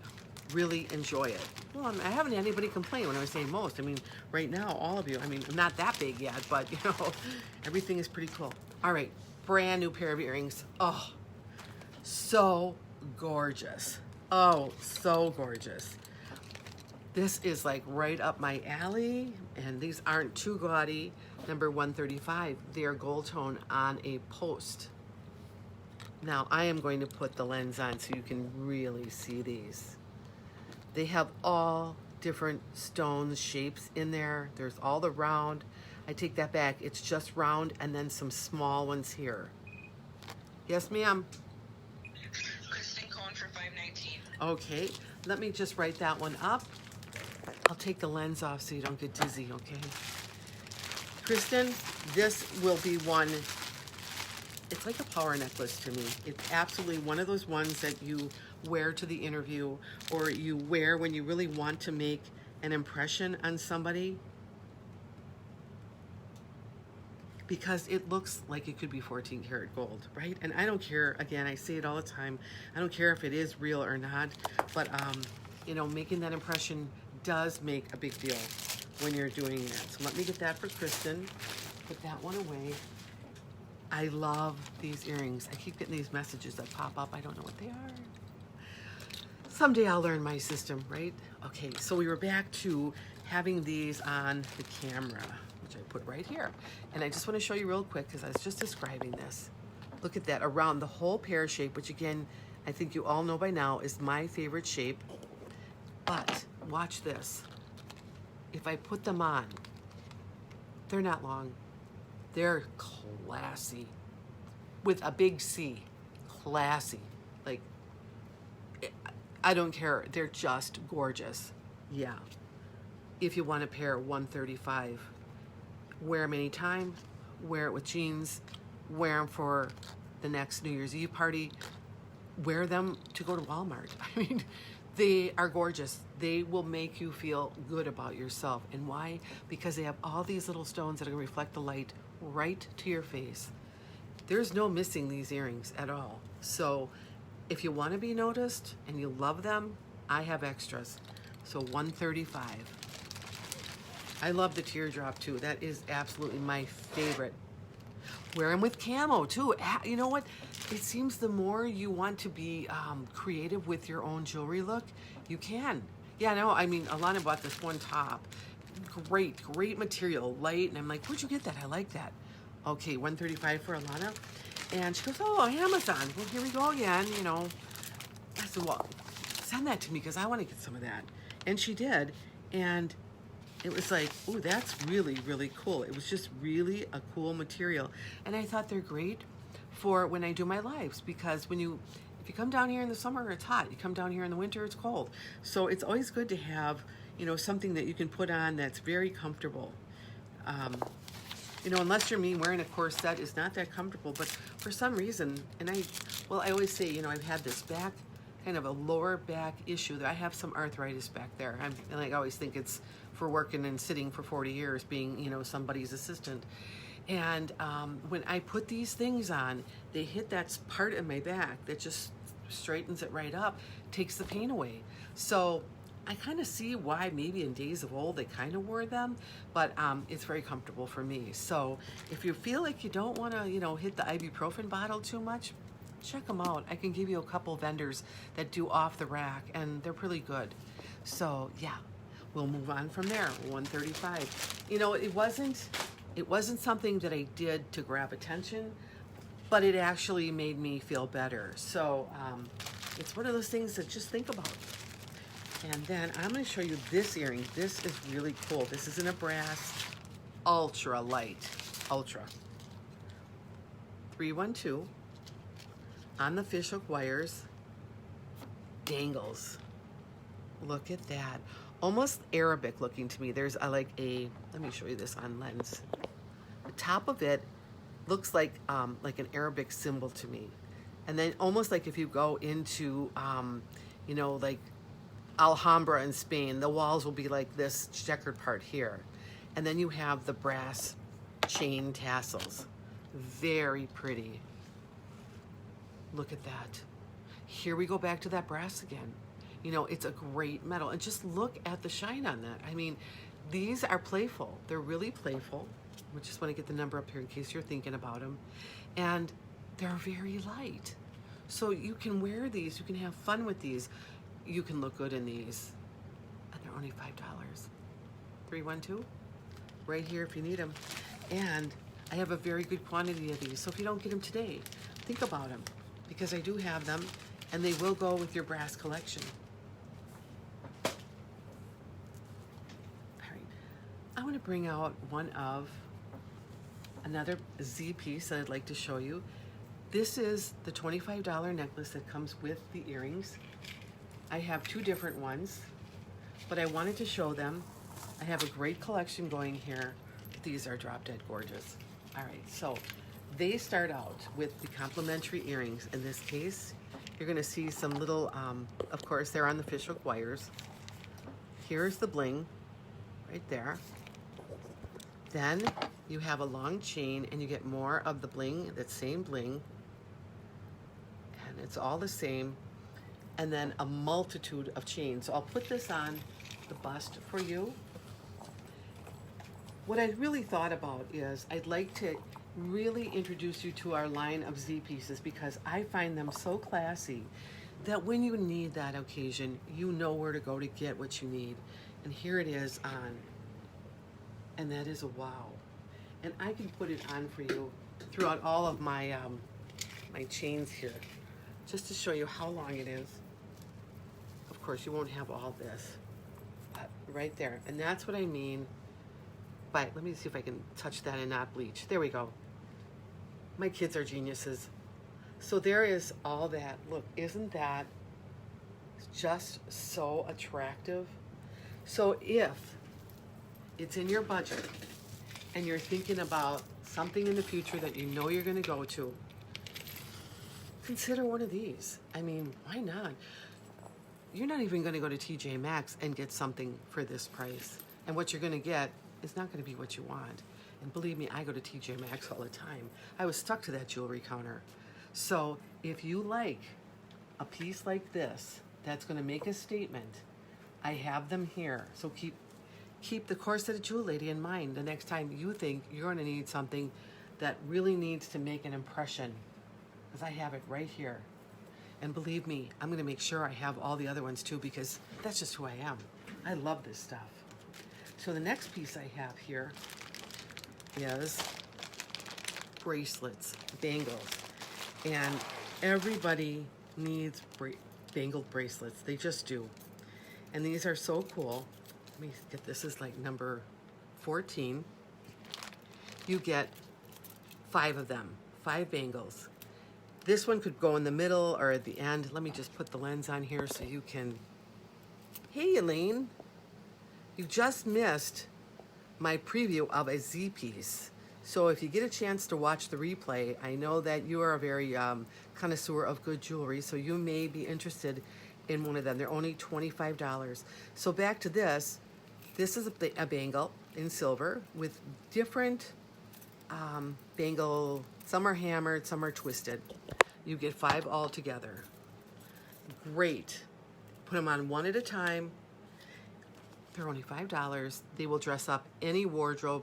really enjoy it. Well, I haven't had anybody complain when I was saying most. I mean, right now, all of you, I mean, I'm not that big yet, but, you know, everything is pretty cool. All right, brand new pair of earrings. Oh, so gorgeous. Oh, so gorgeous. This is like right up my alley, and these aren't too gaudy. Number 135, they are gold tone on a post. Now, I am going to put the lens on so you can really see these. They have all different stones, shapes in there. There's all the round. I take that back. It's just round and then some small ones here. Yes, ma'am? Kristen Cohn for $5.19. Okay, let me just write that one up. I'll take the lens off so you don't get dizzy, okay? Kristen, this will be one, it's like a power necklace to me. It's absolutely one of those ones that you wear to the interview or you wear when you really want to make an impression on somebody, because it looks like it could be 14 karat gold, right? And I don't care, again, I say it all the time, I don't care if it is real or not, but you know, making that impression does make a big deal when you're doing that. So let me get that for Kristen. Put that one away. I love these earrings. I keep getting these messages that pop up. I don't know what they are. Someday I'll learn my system, right? Okay, so we were back to having these on the camera, which I put right here. And I just want to show you real quick because I was just describing this. Look at that, around the whole pear shape, which again, I think you all know by now is my favorite shape. But watch this. If I put them on, they're not long. They're classy. With a big C. Classy. Like, I don't care. They're just gorgeous. Yeah. If you want to pair 135, wear them anytime. Wear it with jeans. Wear them for the next New Year's Eve party. Wear them to go to Walmart. I mean, they are gorgeous. They will make you feel good about yourself. And why? Because they have all these little stones that are going to reflect the light right to your face. There's no missing these earrings at all. So if you want to be noticed and you love them, I have extras. So 135. I love the teardrop too. That is absolutely my favorite. Wear them with camo too. You know what? It seems the more you want to be creative with your own jewelry look, you can. Yeah, no, I mean, Alana bought this one top. Great material, light. And I'm like, where'd you get that? I like that. Okay, 135 for Alana. And she goes, oh, Amazon. Well, here we go again, you know. I said, well, send that to me because I want to get some of that. And she did. And it was like, ooh, that's really, really cool. It was just really a cool material. And I thought they're great for when I do my lives, because if you come down here in the summer, it's hot. You come down here in the winter, it's cold. So it's always good to have, you know, something that you can put on that's very comfortable. You know, unless you're me, wearing a corset is not that comfortable, but for some reason, I always say, you know, I've had this back, kind of a lower back issue. I have some arthritis back there. And I always think it's for working and sitting for 40 years, being, you know, somebody's assistant. And when I put these things on, they hit that part in my back that just straightens it right up, takes the pain away. So I kind of see why maybe in days of old they kind of wore them, but it's very comfortable for me. So if you feel like you don't want to, you know, hit the ibuprofen bottle too much, check them out. I can give you a couple vendors that do off the rack, and they're pretty good. So yeah, we'll move on from there. 135. You know, it wasn't something that I did to grab attention, but it actually made me feel better. So it's one of those things that just think about. And then I'm going to show you this earring. This is really cool. This is in a brass, ultra light, ultra. 312 on the fishhook wires, dangles. Look at that. Almost Arabic looking to me. There's let me show you this on lens. The top of it looks like an Arabic symbol to me. And then almost like if you go into, you know, like Alhambra in Spain, the walls will be like this checkered part here. And then you have the brass chain tassels. Very pretty. Look at that. Here we go back to that brass again. You know, it's a great metal. And just look at the shine on that. I mean, these are playful. They're really playful. I just want to get the number up here in case you're thinking about them. And they're very light. So you can wear these. You can have fun with these. You can look good in these. And they're only $5. 312, right here if you need them. And I have a very good quantity of these. So if you don't get them today, think about them, because I do have them, and they will go with your brass collection. All right, I want to bring out another Z piece that I'd like to show you. This is the $25 necklace that comes with the earrings. I have two different ones, but I wanted to show them. I have a great collection going here. These are drop dead gorgeous. All right, so they start out with the complimentary earrings. In this case, you're gonna see some little, of course, they're on the fishhook wires. Here's the bling right there. Then you have a long chain and you get more of the bling, that same bling. And it's all the same. And then a multitude of chains. So I'll put this on the bust for you. What I really thought about is I'd like to really introduce you to our line of Z pieces, because I find them so classy that when you need that occasion, you know where to go to get what you need. And here it is on. And that is a wow. And I can put it on for you throughout all of my my chains here, just to show you how long it is. Of course, you won't have all this, but right there. And that's what I mean by, let me see if I can touch that and not bleach. There we go. My kids are geniuses. So there is all that. Look, isn't that just so attractive? So if it's in your budget and you're thinking about something in the future that you know you're going to go to, consider one of these. I mean, why not? You're not even going to go to TJ Maxx and get something for this price. And what you're going to get is not going to be what you want. And believe me, I go to TJ Maxx all the time. I was stuck to that jewelry counter. So if you like a piece like this that's going to make a statement, I have them here. So keep the Corseted Jewel Lady in mind the next time you think you're going to need something that really needs to make an impression, because I have it right here. And believe me, I'm going to make sure I have all the other ones too, because that's just who I am. I love this stuff. So the next piece I have here is bracelets, bangles. And everybody needs bangled bracelets. They just do. And these are so cool. Let me get this, is like number 14. You get 5 of them, 5 bangles. This one could go in the middle or at the end. Let me just put the lens on here so you can... Hey, Elaine. You just missed my preview of a Z piece. So if you get a chance to watch the replay, I know that you are a very connoisseur of good jewelry, so you may be interested in one of them. They're only $25. So back to this. This is a bangle in silver with different bangle. Some are hammered, some are twisted. You get 5 all together. Great. Put them on one at a time. They're only $5. They will dress up any wardrobe,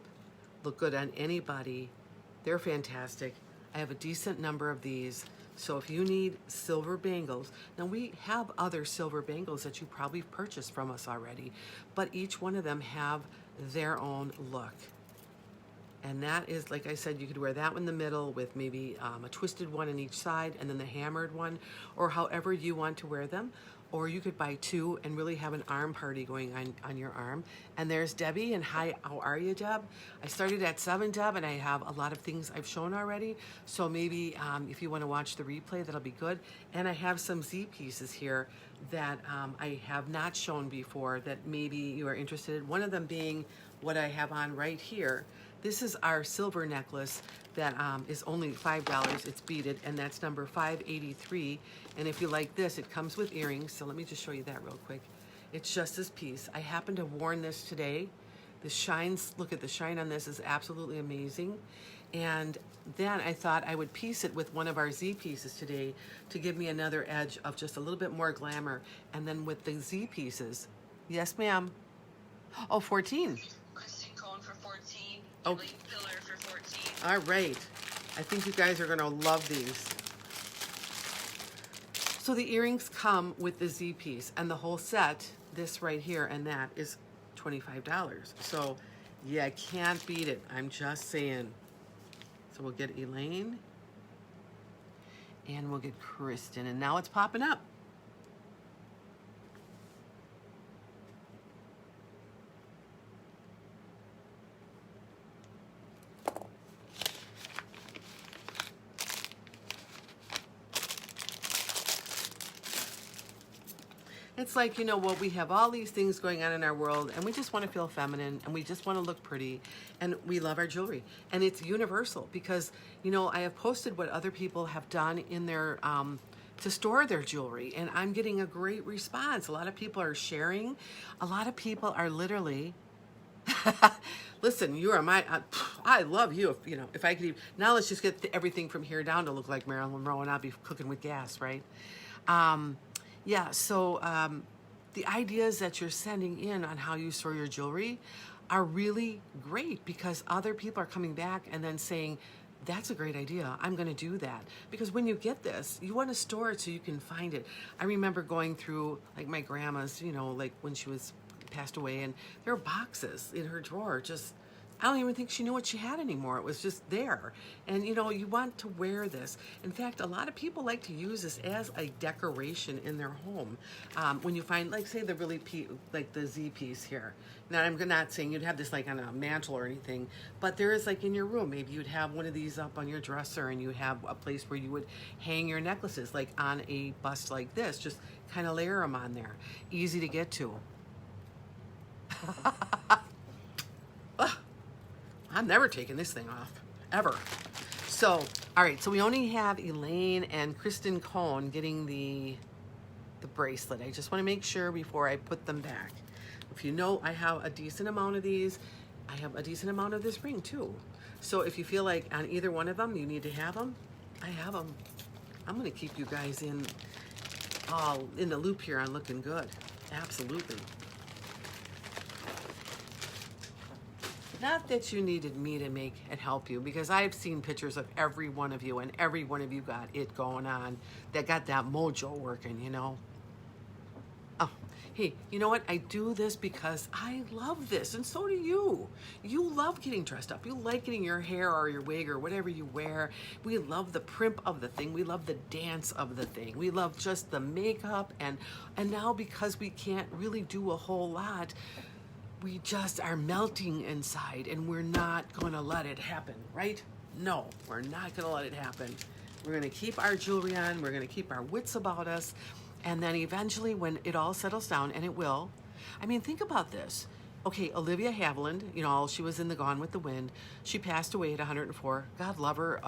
look good on anybody. They're fantastic. I have a decent number of these. So if you need silver bangles, now we have other silver bangles that you probably purchased from us already, but each one of them have their own look. And that is, like I said, you could wear that one in the middle with maybe a twisted one on each side and then the hammered one, or however you want to wear them. Or you could buy 2 and really have an arm party going on your arm. And there's Debbie, and hi, how are you, Deb? I started at 7, Deb, and I have a lot of things I've shown already. So maybe if you want to watch the replay, that'll be good. And I have some Z pieces here that I have not shown before that maybe you are interested in. One of them being what I have on right here. This is our silver necklace that is only $5. It's beaded, and that's number 583. And if you like this, it comes with earrings. So let me just show you that real quick. It's just this piece. I happen to have worn this today. The shines, look at the shine on this is absolutely amazing. And then I thought I would piece it with one of our Z pieces today to give me another edge of just a little bit more glamour. And then with the Z pieces, yes, ma'am. Oh, 14. Kristen Cohn for 14. Oh. Julie Pillar for 14. All right. I think you guys are going to love these. So the earrings come with the Z piece, and the whole set, this right here and that, is $25. So yeah, can't beat it. I'm just saying. So we'll get Elaine, and we'll get Kristen, and now it's popping up. It's like, you know what, we have all these things going on in our world, and we just want to feel feminine, and we just want to look pretty, and we love our jewelry. And it's universal because, you know, I have posted what other people have done in their, to store their jewelry, and I'm getting a great response. A lot of people are sharing. A lot of people are literally, listen, you are my, I love you. If, you know, if I could even, now let's just get everything from here down to look like Marilyn Monroe, and I'll be cooking with gas, right? Yeah, so the ideas that you're sending in on how you store your jewelry are really great because other people are coming back and then saying, that's a great idea. I'm going to do that. Because when you get this, you want to store it so you can find it. I remember going through, like, my grandma's, you know, like when she was passed away, and there were boxes in her drawer just, I don't even think she knew what she had anymore. It was just there. And, you know, you want to wear this. In fact, a lot of people like to use this as a decoration in their home. When you find, like, say, the really, like the Z piece here. Now, I'm not saying you'd have this, like, on a mantle or anything, but there is, like, in your room, maybe you'd have one of these up on your dresser, and you have a place where you would hang your necklaces, like on a bust like this. Just kind of layer them on there. Easy to get to. I'm never taking this thing off, ever. So, all right, so we only have Elaine and Kristen Cohn getting the bracelet. I just want to make sure before I put them back. If you know, I have a decent amount of these. I have a decent amount of this ring too. So if you feel like on either one of them you need to have them, I have them. I'm going to keep you guys in the loop here on looking good. Absolutely. Not that you needed me to make it help you, because I've seen pictures of every one of you, and every one of you got it going on, that got that mojo working, you know. Oh, hey, you know what? I do this because I love this, and so do you. You love getting dressed up. You like getting your hair or your wig or whatever you wear. We love the primp of the thing. We love the dance of the thing. We love just the makeup, and now because we can't really do a whole lot, we just are melting inside, and we're not going to let it happen, right? No, we're not going to let it happen. We're going to keep our jewelry on. We're going to keep our wits about us. And then eventually when it all settles down, and it will, I mean, think about this. Okay, Olivia Havilland, you know, she was in the Gone with the Wind. She passed away at 104. God love her.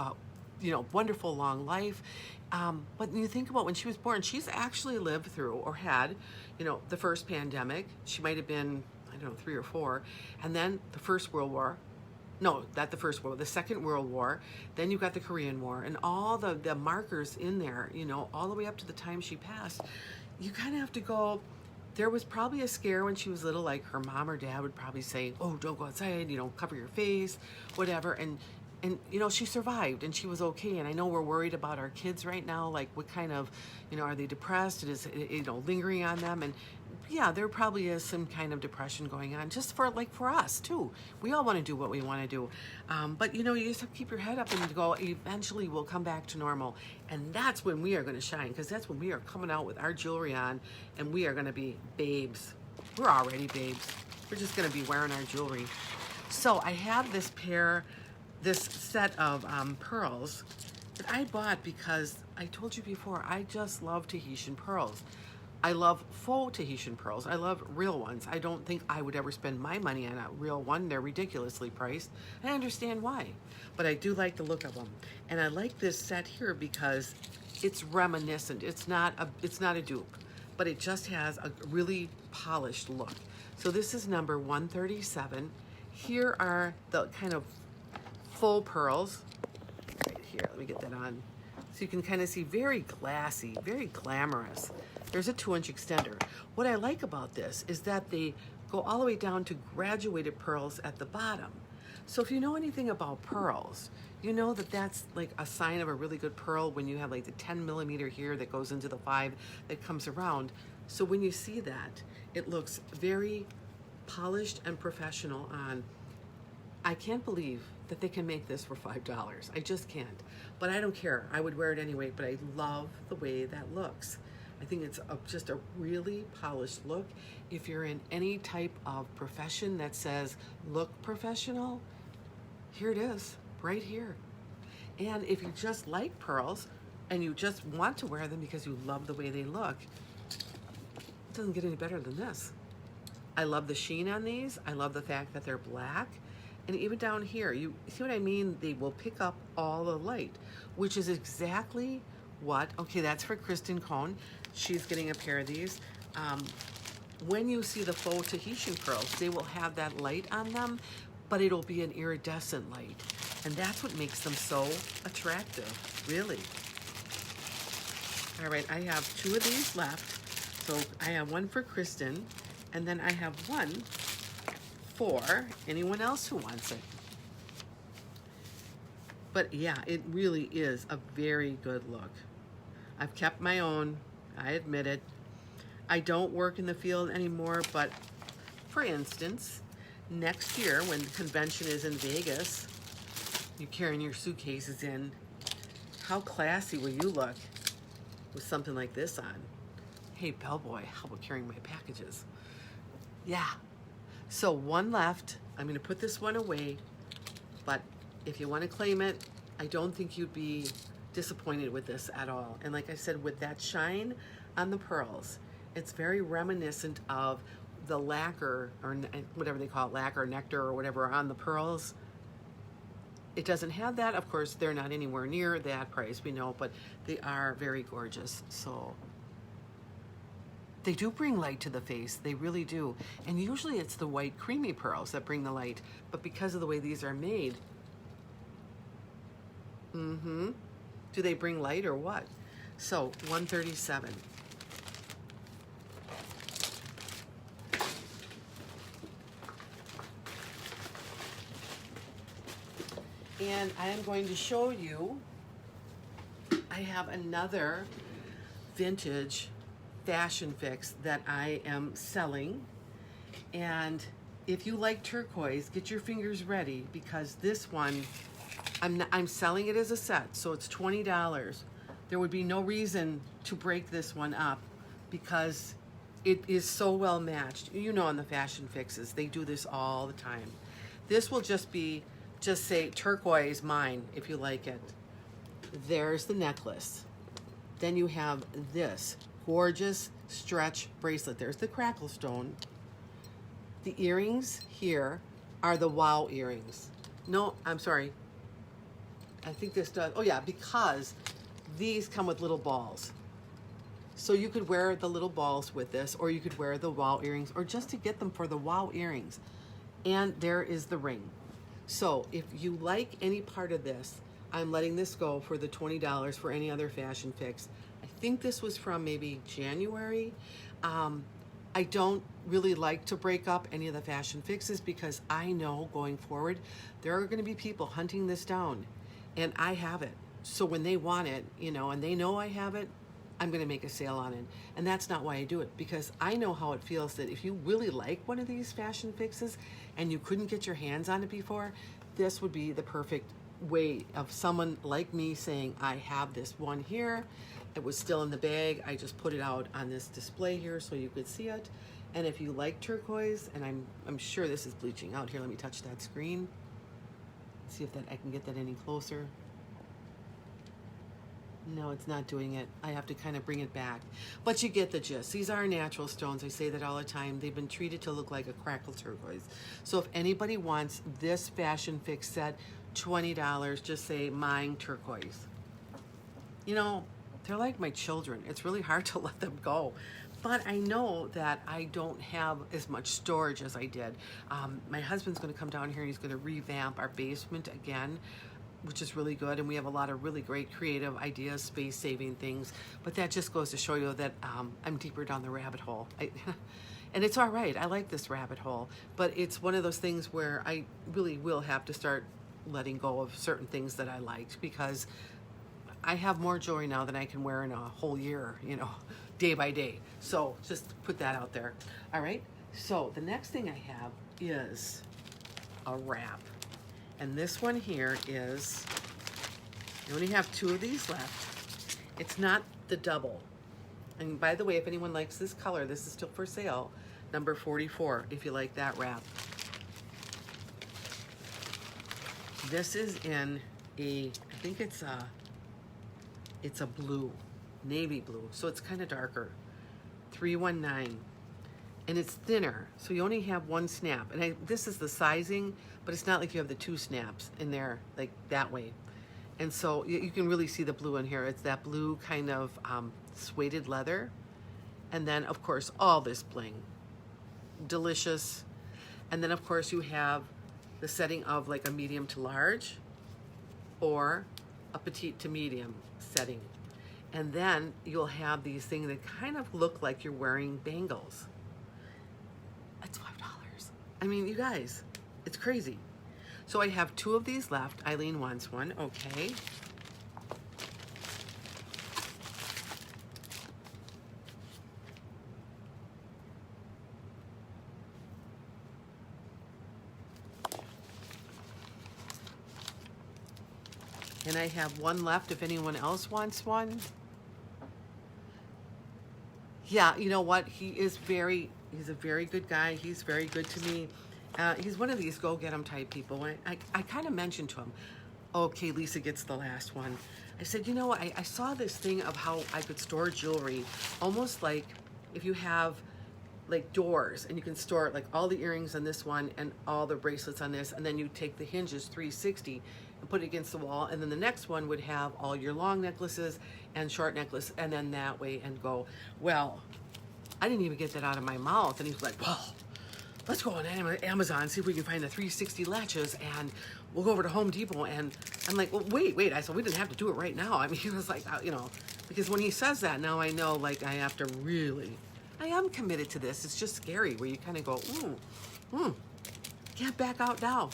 You know, wonderful long life. But when you think about when she was born, she's actually lived through or had, you know, the first pandemic. She might have been, I don't know, 3 or 4. And then the First World War. No, not the First World War, the Second World War. Then you got the Korean War and all the markers in there, you know, all the way up to the time she passed. You kind of have to go, there was probably a scare when she was little, like her mom or dad would probably say, oh, don't go outside, you know, cover your face, whatever. And you know, she survived and she was okay. And I know we're worried about our kids right now, like what kind of, you know, are they depressed? Is it, you know, lingering on them? And yeah, there probably is some kind of depression going on, just for like for us too. We all want to do what we want to do, but you know, you just have to keep your head up and go. Eventually, we'll come back to normal, and that's when we are going to shine, because that's when we are coming out with our jewelry on, and we are going to be babes. We're already babes. We're just going to be wearing our jewelry. So I have this pair, this set of pearls that I bought because I told you before, I just love Tahitian pearls. I love faux Tahitian pearls. I love real ones. I don't think I would ever spend my money on a real one. They're ridiculously priced. I understand why, but I do like the look of them. And I like this set here because it's reminiscent. It's not a dupe, but it just has a really polished look. So this is number 137. Here are the kind of full pearls. Right here, let me get that on. So you can kind of see very glassy, very glamorous. There's a 2-inch extender. What I like about this is that they go all the way down to graduated pearls at the bottom. So if you know anything about pearls, you know that that's like a sign of a really good pearl when you have like the 10 millimeter here that goes into the 5 that comes around. So when you see that, it looks very polished and professional on. I can't believe that they can make this for $5. I just can't. But I don't care. I would wear it anyway, but I love the way that looks. I think it's just a really polished look. If you're in any type of profession that says, look professional, here it is, right here. And if you just like pearls and you just want to wear them because you love the way they look, it doesn't get any better than this. I love the sheen on these. I love the fact that they're black. And even down here, you see what I mean? They will pick up all the light, which is exactly what, okay, that's for Kristen Cohn. She's getting a pair of these. When you see the faux Tahitian pearls, they will have that light on them, but it'll be an iridescent light. And that's what makes them so attractive, really. All right, I have 2 of these left. So I have one for Kristen, and then I have one for anyone else who wants it. But yeah, it really is a very good look. I've kept my own, I admit it. I don't work in the field anymore, but for instance, next year when the convention is in Vegas, you're carrying your suitcases in, how classy will you look with something like this on? Hey, bellboy, how about carrying my packages? Yeah. So one left. I'm going to put this one away, but if you want to claim it, I don't think you'd be disappointed with this at all. And like I said, with that shine on the pearls, it's very reminiscent of the lacquer, or whatever they call it, lacquer, nectar, or whatever on the pearls. It doesn't have that. Of course, they're not anywhere near that price, we know, but they are very gorgeous. So they do bring light to the face. They really do. And usually it's the white creamy pearls that bring the light. But because of the way these are made, do they bring light or what? So 137. And I am going to show you, I have another vintage fashion fix that I am selling. And if you like turquoise, get your fingers ready, because this one, I'm selling it as a set, so it's $20. There would be no reason to break this one up because it is so well matched. You know, on the fashion fixes, they do this all the time. This will just say turquoise mine if you like it. There's the necklace. Then you have this gorgeous stretch bracelet. There's the crackle stone. The earrings here are the wow earrings. No, I'm sorry. I think this does. Oh yeah, because these come with little balls. So you could wear the little balls with this, or you could wear the wow earrings, or just to get them for the wow earrings. And there is the ring. So if you like any part of this, I'm letting this go for the $20 for any other fashion fix. I think this was from maybe January. I don't really like to break up any of the fashion fixes because I know going forward, there are gonna be people hunting this down, and I have it. So when they want it, you know, and they know I have it, I'm gonna make a sale on it. And that's not why I do it, because I know how it feels that if you really like one of these fashion fixes and you couldn't get your hands on it before, this would be the perfect way of someone like me saying, I have this one here. It was still in the bag. I just put it out on this display here so you could see it. And if you like turquoise, and I'm sure this is bleaching out here, let me touch that screen. See if that I can get that any closer. No, it's not doing it. I have to kind of bring it back. But you get the gist. These are natural stones. I say that all the time. They've been treated to look like a crackle turquoise. So if anybody wants this fashion fix set, $20, just say mine turquoise. You know, they're like my children. It's really hard to let them go. But I know that I don't have as much storage as I did. My husband's going to come down here and he's going to revamp our basement again, which is really good, and we have a lot of really great creative ideas, space-saving things, but that just goes to show you that I'm deeper down the rabbit hole. And it's all right, I like this rabbit hole, but it's one of those things where I really will have to start letting go of certain things that I liked, because I have more jewelry now than I can wear in a whole year, you know, day by day. So just put that out there. All right, so the next thing I have is a wrap. And this one here is, you only have 2 of these left. It's not the double. And by the way, if anyone likes this color, this is still for sale, number 44, if you like that wrap. This is in a, I think it's a blue, navy blue, so it's kind of darker, 319. And it's thinner, so you only have 1 snap. And this is the sizing, but it's not like you have the 2 snaps in there like that way. And so you can really see the blue in here. It's that blue kind of suede leather. And then of course, all this bling, delicious. And then of course you have the setting of like a medium to large or a petite to medium setting. And then you'll have these things that kind of look like you're wearing bangles. That's $5. I mean, you guys, it's crazy. So I have 2 of these left. Eileen wants one, okay. And I have 1 left if anyone else wants one. Yeah, you know what? He's a very good guy. He's very good to me. He's one of these go-get-em type people. When I kind of mentioned to him, okay, Lisa gets the last one. I said, you know what? I saw this thing of how I could store jewelry, almost like if you have like doors and you can store like all the earrings on this one and all the bracelets on this, and then you take the hinges 360 and put it against the wall, and then the next one would have all your long necklaces and short necklace, and then that way and go. Well, I didn't even get that out of my mouth, and he was like, well, let's go on Amazon, see if we can find the 360 latches, and we'll go over to Home Depot. And I'm like, well, wait. I said, we didn't have to do it right now. I mean, he was like, you know, because when he says that, now I know, like, I have to really, I am committed to this. It's just scary where you kind of go, can't back out now.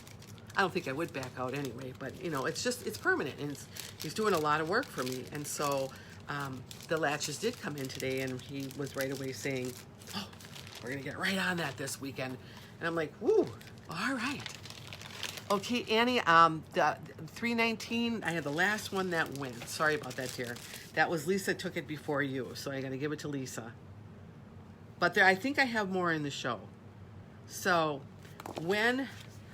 I don't think I would back out anyway, but, you know, it's permanent, and he's doing a lot of work for me. And so the latches did come in today, and he was right away saying, oh, we're gonna get right on that this weekend. And I'm like, woo, all right. Okay, Annie, the 319, I had the last one that went. Sorry about that, dear. That was Lisa took it before you, so I gotta give it to Lisa. But I think I have more in the show. So when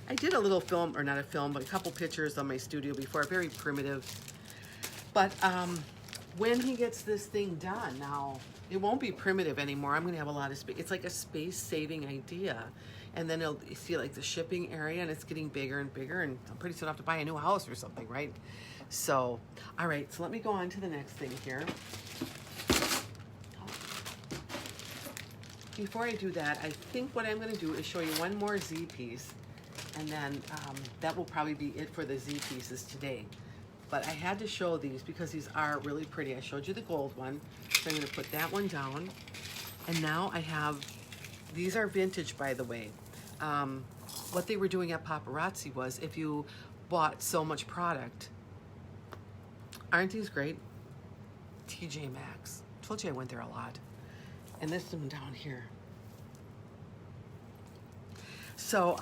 I did a little film, or not a film, but a couple pictures on my studio before, very primitive. But when he gets this thing done, now, it won't be primitive anymore. I'm gonna have a lot of space. It's like a space-saving idea. and then it'll you see like the shipping area, and it's getting bigger and bigger, and I'm pretty soon I'll have to buy a new house or something, right? So, all right, so let me go on to the next thing here. Before I do that, I think what I'm going to do is show you one more Z piece, and then that will probably be it for the Z pieces today. But I had to show these because these are really pretty. I showed you the gold one, so I'm going to put that one down. And now I have, these are vintage, by the way. What they were doing at Paparazzi was if you bought so much product, aren't these great? TJ Maxx. Told you I went there a lot. And this one down here. So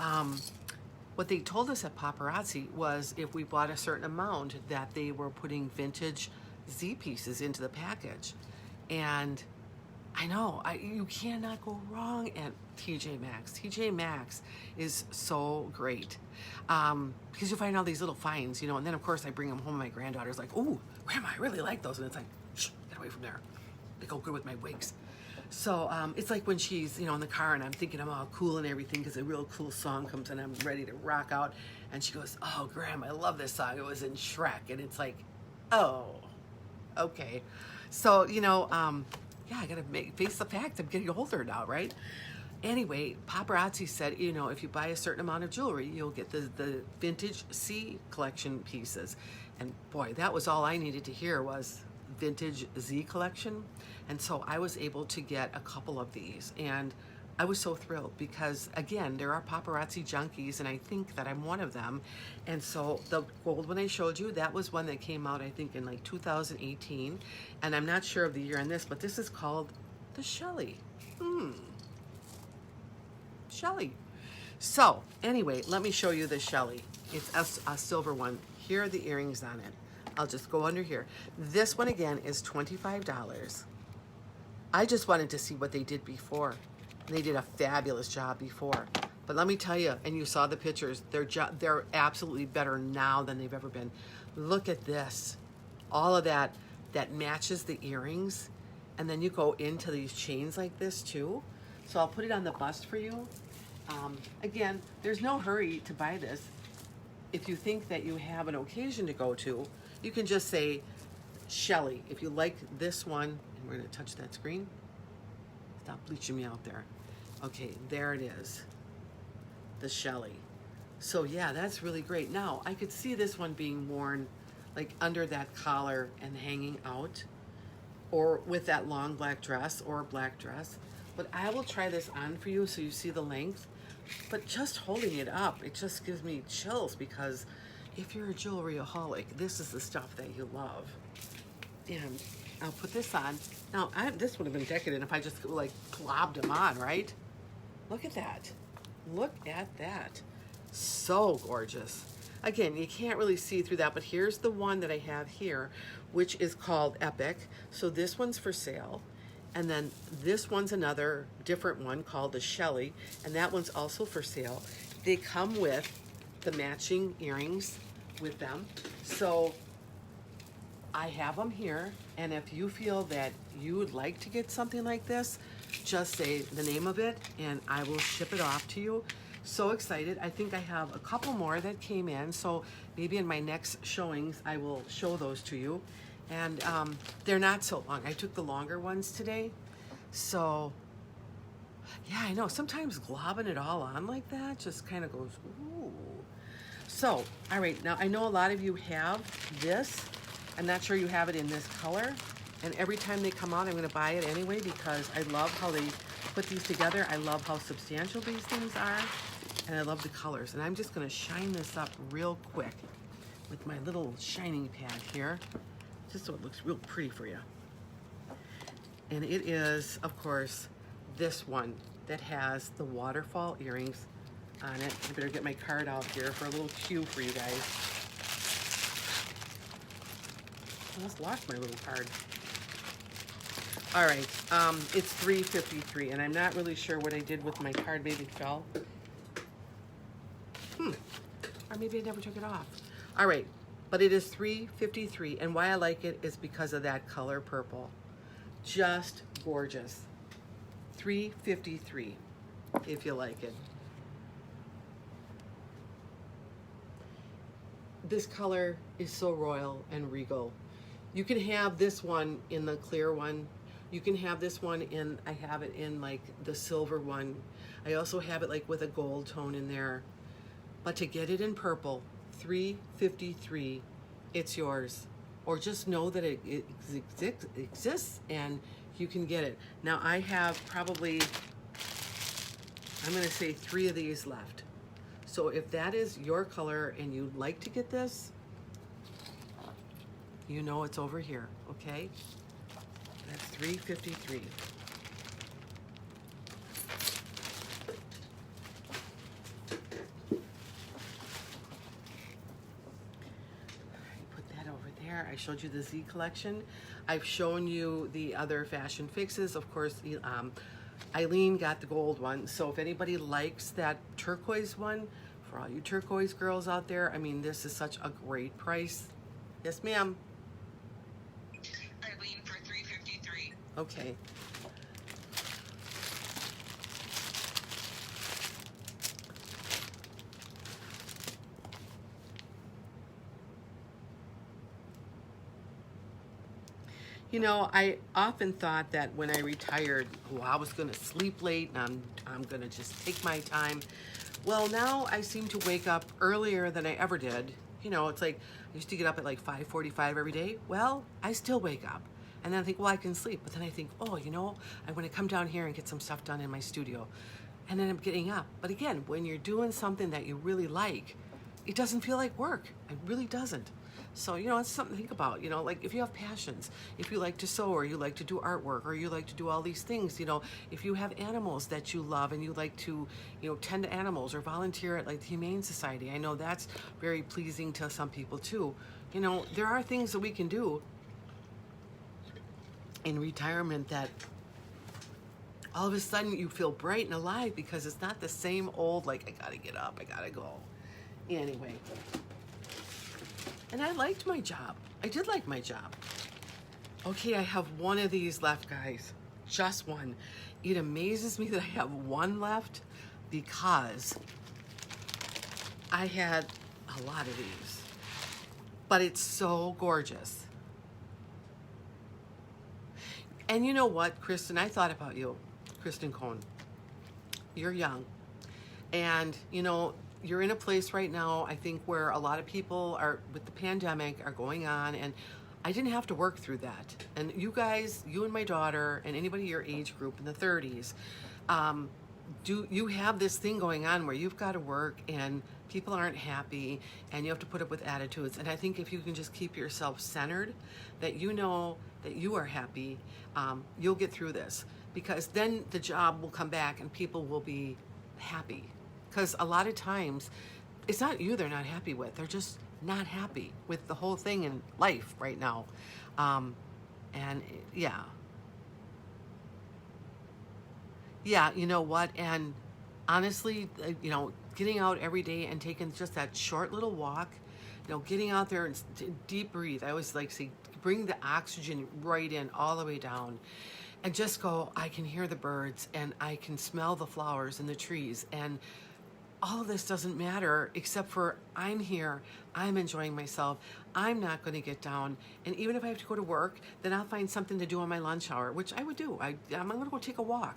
what they told us at Paparazzi was if we bought a certain amount that they were putting vintage Z pieces into the package. And I know, you cannot go wrong at TJ Maxx. TJ Maxx is so great because you find all these little finds, you know, and then of course I bring them home and my granddaughter's like, "Ooh, Grandma, I really like those." And it's like, shh, get away from there. They go good with my wigs. So it's like when she's, you know, in the car and I'm thinking I'm all cool and everything because a real cool song comes and I'm ready to rock out. And she goes, "Oh, Grandma, I love this song. It was in Shrek." And it's like, oh, okay. So, you know, yeah, I got to face the fact I'm getting older now, right? Anyway, Paparazzi said, you know, if you buy a certain amount of jewelry, you'll get the vintage C collection pieces. And boy, that was all I needed to hear was vintage Z collection. And so I was able to get a couple of these. And I was so thrilled because, again, there are paparazzi junkies, and I think that I'm one of them. And so the gold one I showed you, that was one that came out, I think, in like 2018. And I'm not sure of the year on this, but this is called the Shelly. Shelly. So, anyway, let me show you the Shelly. It's a silver one. Here are the earrings on it. I'll just go under here. This one, again, is $25. I just wanted to see what they did before. They did a fabulous job before. But let me tell you, and you saw the pictures, they're absolutely better now than they've ever been. Look at this. All of that matches the earrings. And then you go into these chains like this too. So I'll put it on the bust for you. Again, there's no hurry to buy this. If you think that you have an occasion to go to, you can just say Shelly. If you like this one, and we're going to touch that screen. Stop bleaching me out there. Okay, there it is. The Shelly. So yeah, that's really great. Now, I could see this one being worn like under that collar and hanging out, or with that long black dress or a black dress. But I will try this on for you so you see the length. But just holding it up, it just gives me chills because if you're a jewelryaholic, this is the stuff that you love. And I'll put this on. Now, this would have been decadent if I just like globbed them on, right? Look at that. Look at that. So gorgeous. Again, you can't really see through that, but here's the one that I have here, which is called Epic. So this one's for sale. And then this one's another different one called the Shelly, and that one's also for sale. They come with the matching earrings with them. So I have them here, and if you feel that you would like to get something like this, just say the name of it and I will ship it off to you. So excited. I think I have a couple more that came in, so maybe in my next showings I will show those to you. And they're not so long. I took the longer ones today. So, yeah, I know. Sometimes globbing it all on like that just kind of goes, ooh. So, all right. Now, I know a lot of you have this. I'm not sure you have it in this color. And every time they come out, I'm going to buy it anyway because I love how they put these together. I love how substantial these things are. And I love the colors. And I'm just going to shine this up real quick with my little shining pad here, just so it looks real pretty for you. And it is, of course, this one that has the waterfall earrings on it. I better get my card out here for a little cue for you guys. I almost lost my little card. All right, it's $3.53, and I'm not really sure what I did with my card. Maybe it fell. Or maybe I never took it off. All right. But it is $3.53, and why I like it is because of that color purple. Just gorgeous. $3.53 if you like it. this color is so royal and regal. You can have this one in the clear one. You can have this one in, I have it in like the silver one. I also have it like with a gold tone in there. But to get it in purple, $353, it's yours. Or just know that it exists and you can get it. Now I have probably, I'm gonna say 3 of these left. So if that is your color and you'd like to get this, you know it's over here, okay? That's $353. Put that over there. I showed you the Z collection. I've shown you the other fashion fixes. Of course, Eileen got the gold one. So if anybody likes that turquoise one, for all you turquoise girls out there, I mean, this is such a great price. Yes, ma'am. Eileen for $353. Okay. You know, I often thought that when I retired, oh, I was gonna sleep late and I'm gonna just take my time. Well, now I seem to wake up earlier than I ever did. You know, it's like I used to get up at like 5:45 every day. Well, I still wake up. And then I think, well, I can sleep. But then I think, oh, you know, I want to come down here and get some stuff done in my studio. And then I'm getting up. But again, when you're doing something that you really like, it doesn't feel like work. It really doesn't. So, you know, it's something to think about. You know, like if you have passions, if you like to sew or you like to do artwork or you like to do all these things, you know, if you have animals that you love and you like to, you know, tend to animals or volunteer at like the Humane Society. I know that's very pleasing to some people too. You know, there are things that we can do in retirement that all of a sudden you feel bright and alive because it's not the same old, like, I gotta get up, I gotta go. Anyway. And I liked my job. I did like my job. Okay, I have one of these left, guys. Just one. It amazes me that I have one left because I had a lot of these. But it's so gorgeous. And you know what, Kristen, I thought about you, Kristen Cohn. You're young. And, you know, you're in a place right now, I think, where a lot of people are, with the pandemic, are going on. And I didn't have to work through that. And you guys, you and my daughter, and anybody your age group in the 30s, you have this thing going on where you've got to work and people aren't happy and you have to put up with attitudes. And I think if you can just keep yourself centered, that you know that you are happy, you'll get through this, because then the job will come back and people will be happy. Because a lot of times it's not you they're not happy with, they're just not happy with the whole thing in life right now. And yeah, you know what? And honestly, you know, getting out every day and taking just that short little walk, you know, getting out there and deep breathe. I always like to say, bring the oxygen right in, all the way down, and just go, I can hear the birds and I can smell the flowers and the trees, and all of this doesn't matter except for I'm here, I'm enjoying myself, I'm not going to get down. And even if I have to go to work, then I'll find something to do on my lunch hour, which I would do. I'm going to go take a walk.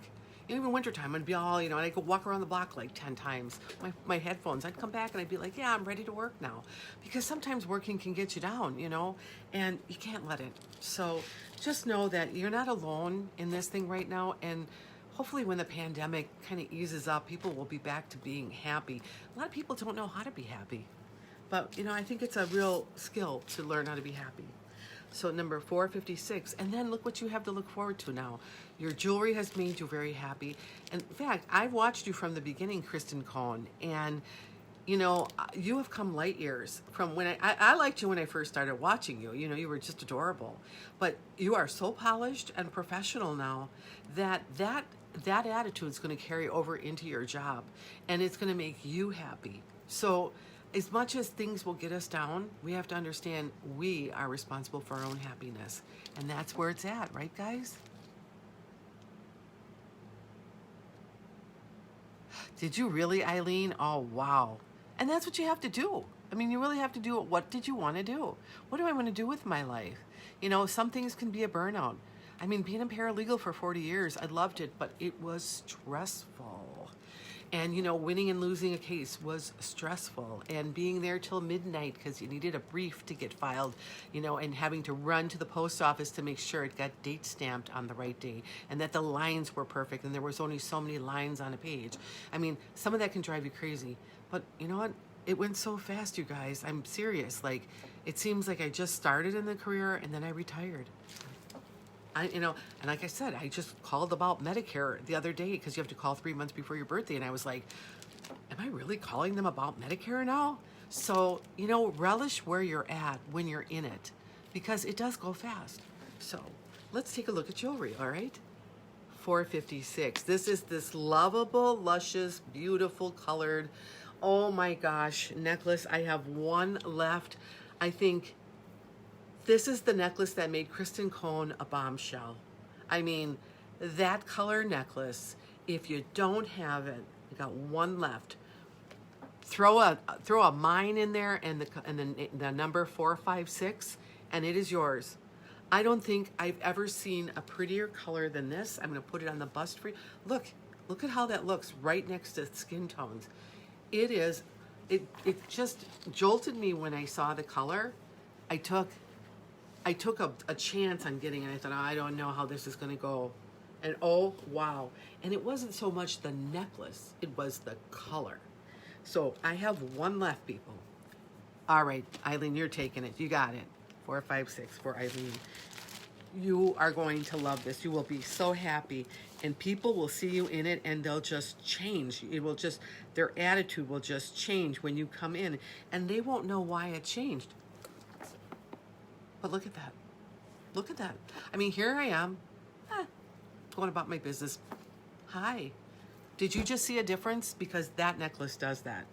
Even wintertime, I'd be all, you know, and I'd go walk around the block like 10 times. My headphones, I'd come back and I'd be like, yeah, I'm ready to work now. Because sometimes working can get you down, you know, and you can't let it. So just know that you're not alone in this thing right now. And hopefully when the pandemic kind of eases up, people will be back to being happy. A lot of people don't know how to be happy. But, you know, I think it's a real skill to learn how to be happy. So number 456, and then look what you have to look forward to now. Your jewelry has made you very happy. And in fact, I've watched you from the beginning, Kristen Cohn, and you know, you have come light years from when I liked you when I first started watching you. You know, you were just adorable. But you are so polished and professional now that attitude is going to carry over into your job, and it's going to make you happy. So as much as things will get us down, we have to understand we are responsible for our own happiness. And that's where it's at, right, guys? Did you really, Eileen? Oh, wow. And that's what you have to do. I mean, you really have to do it. What did you want to do? What do I want to do with my life? You know, some things can be a burnout. I mean, being a paralegal for 40 years, I loved it, but it was stressful. And, you know, winning and losing a case was stressful. And being there till midnight because you needed a brief to get filed, you know, and having to run to the post office to make sure it got date stamped on the right day and that the lines were perfect and there was only so many lines on a page. I mean, some of that can drive you crazy. But you know what? It went so fast, you guys. I'm serious. Like, it seems like I just started in the career and then I retired. You know, and like I said, I just called about Medicare the other day because you have to call 3 months before your birthday. And I was like, am I really calling them about Medicare now? So, you know, relish where you're at when you're in it because it does go fast. So let's take a look at jewelry, all right? $456. This is this lovable, luscious, beautiful colored, oh my gosh, necklace. I have one left. I think this is the necklace that made Kristen Cohn a bombshell. I mean, that color necklace, if you don't have it, I got one left. Throw a mine in there and the number 456 and it is yours. I don't think I've ever seen a prettier color than this. I'm going to put it on the bust for you. Look at how that looks right next to skin tones. It just jolted me when I saw the color. I took a chance on getting it. I thought, oh, I don't know how this is going to go. And oh, wow. And it wasn't so much the necklace. It was the color. So I have one left, people. All right, Eileen, you're taking it. You got it. 456 for Eileen. You are going to love this. You will be so happy. And people will see you in it and they'll just change. Their attitude will just change when you come in. And they won't know why it changed. But look at that. Look at that. I mean, here I am, going about my business. Hi. Did you just see a difference? Because that necklace does that.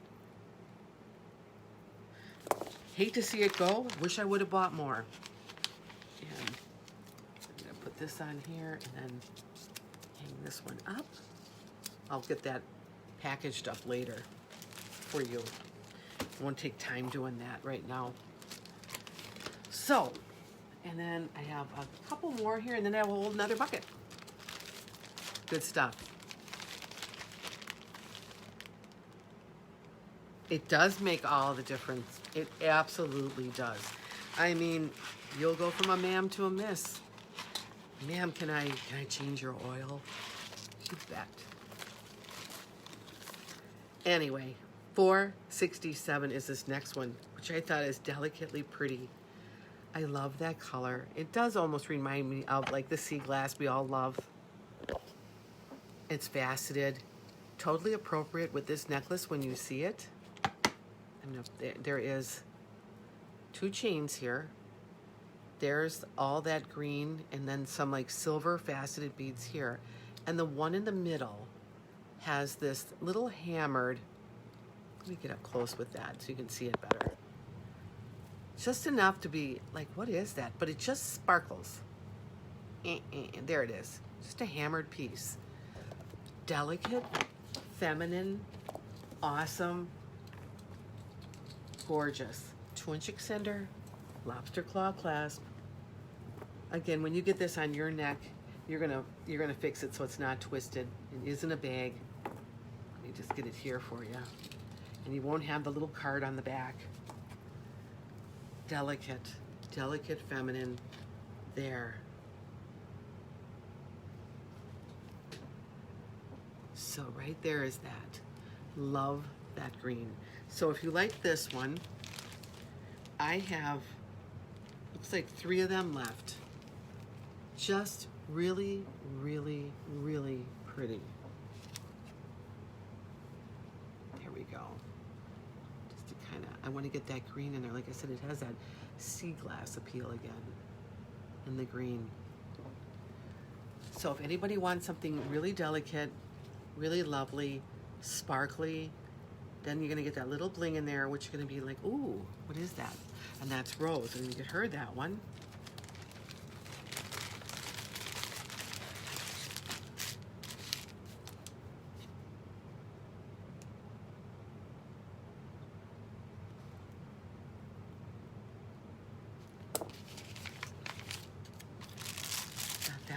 Hate to see it go. Wish I would have bought more. And I'm going to put this on here and then hang this one up. I'll get that packaged up later for you. It won't take time doing that right now. So, and then I have a couple more here, and then I have a whole another bucket. Good stuff. It does make all the difference. It absolutely does. I mean, you'll go from a ma'am to a miss. Ma'am, can I change your oil? You bet. Anyway, 467 is this next one, which I thought is delicately pretty. I love that color. It does almost remind me of like the sea glass we all love. It's faceted. Totally appropriate with this necklace when you see it. There is 2 chains here. There's all that green and then some like silver faceted beads here. And the one in the middle has this little hammered. Let me get up close with that so you can see it better. Just enough to be like, what is that? But it just sparkles. There it is. Just a hammered piece. Delicate, feminine, awesome, gorgeous. 2-inch extender, lobster claw clasp. Again, when you get this on your neck, you're gonna fix it so it's not twisted. It isn't a bag. Let me just get it here for you. And you won't have the little card on the back. Delicate, feminine, there. So right there is that. Love that green. So if you like this one, I have, looks like 3 of them left. Just really, really, really pretty. There we go. I want to get that green in there. Like I said, it has that sea glass appeal again in the green. So if anybody wants something really delicate, really lovely, sparkly, then you're going to get that little bling in there, which is going to be like, ooh, what is that? And that's rose. And you get her that one.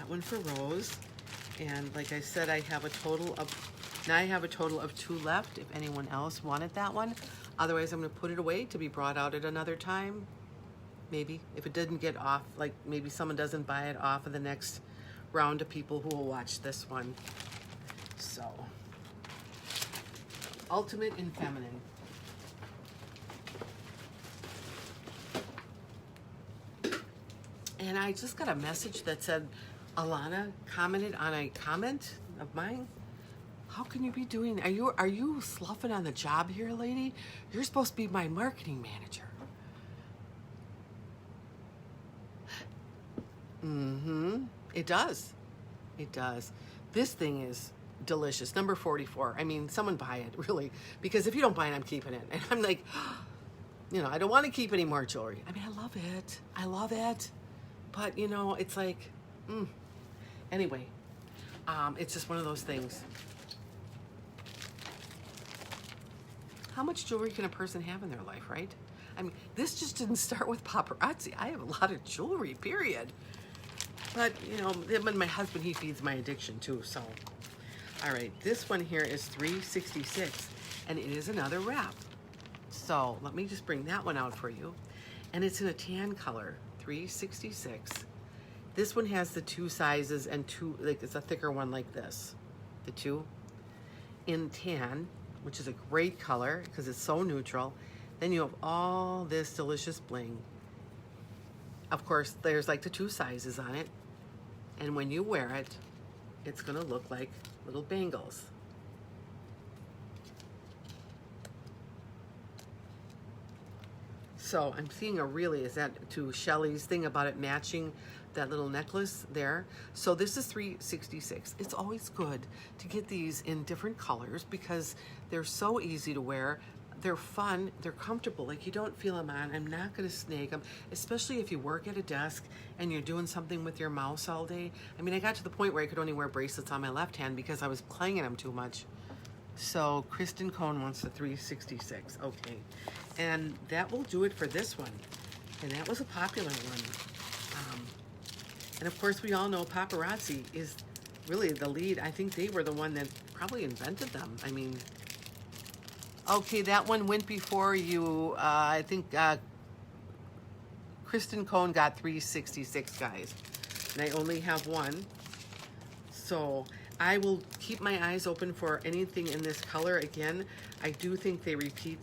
that one for Rose. And like I said, I have a total of 2 left if anyone else wanted that one. Otherwise, I'm going to put it away to be brought out at another time. Maybe if it didn't get off, like maybe someone doesn't buy it off of the next round of people who will watch this one. So, Ultimate in Feminine. And I just got a message that said Alana commented on a comment of mine. How can you be doing? Are you sloughing on the job here, lady? You're supposed to be my marketing manager. Mm-hmm. It does. It does. This thing is delicious. Number 44. I mean, someone buy it, really. Because if you don't buy it, I'm keeping it. And I'm like, I don't want to keep any more jewelry. I mean, I love it. I love it. But, it's like, Anyway, it's just one of those things. How much jewelry can a person have in their life, right? I mean, this just didn't start with paparazzi. I have a lot of jewelry, period. But, my husband, he feeds my addiction too, so. All right, this one here is $3.66, and it is another wrap. So let me just bring that one out for you. And it's in a tan color, $3.66. This one has the 2 sizes and 2, like it's a thicker one like this. The 2 in tan, which is a great color because it's so neutral. Then you have all this delicious bling. Of course, there's like the 2 sizes on it. And when you wear it, it's gonna look like little bangles. So I'm seeing is that to Shelly's thing about it matching that little necklace there. So this is $3.66. It's always good to get these in different colors because they're so easy to wear. They're fun, they're comfortable, like you don't feel them on. I'm not gonna snag them, especially if you work at a desk and you're doing something with your mouse all day. I mean, I got to the point where I could only wear bracelets on my left hand because I was clanging them too much. So Kristen Cohn wants the $3.66, okay. And that will do it for this one. And that was a popular one. And of course, we all know Paparazzi is really the lead. I think they were the one that probably invented them. I mean, okay, that one went before you. I think Kristen Cohn got $3.66, guys. And I only have one. So I will keep my eyes open for anything in this color. Again, I do think they repeat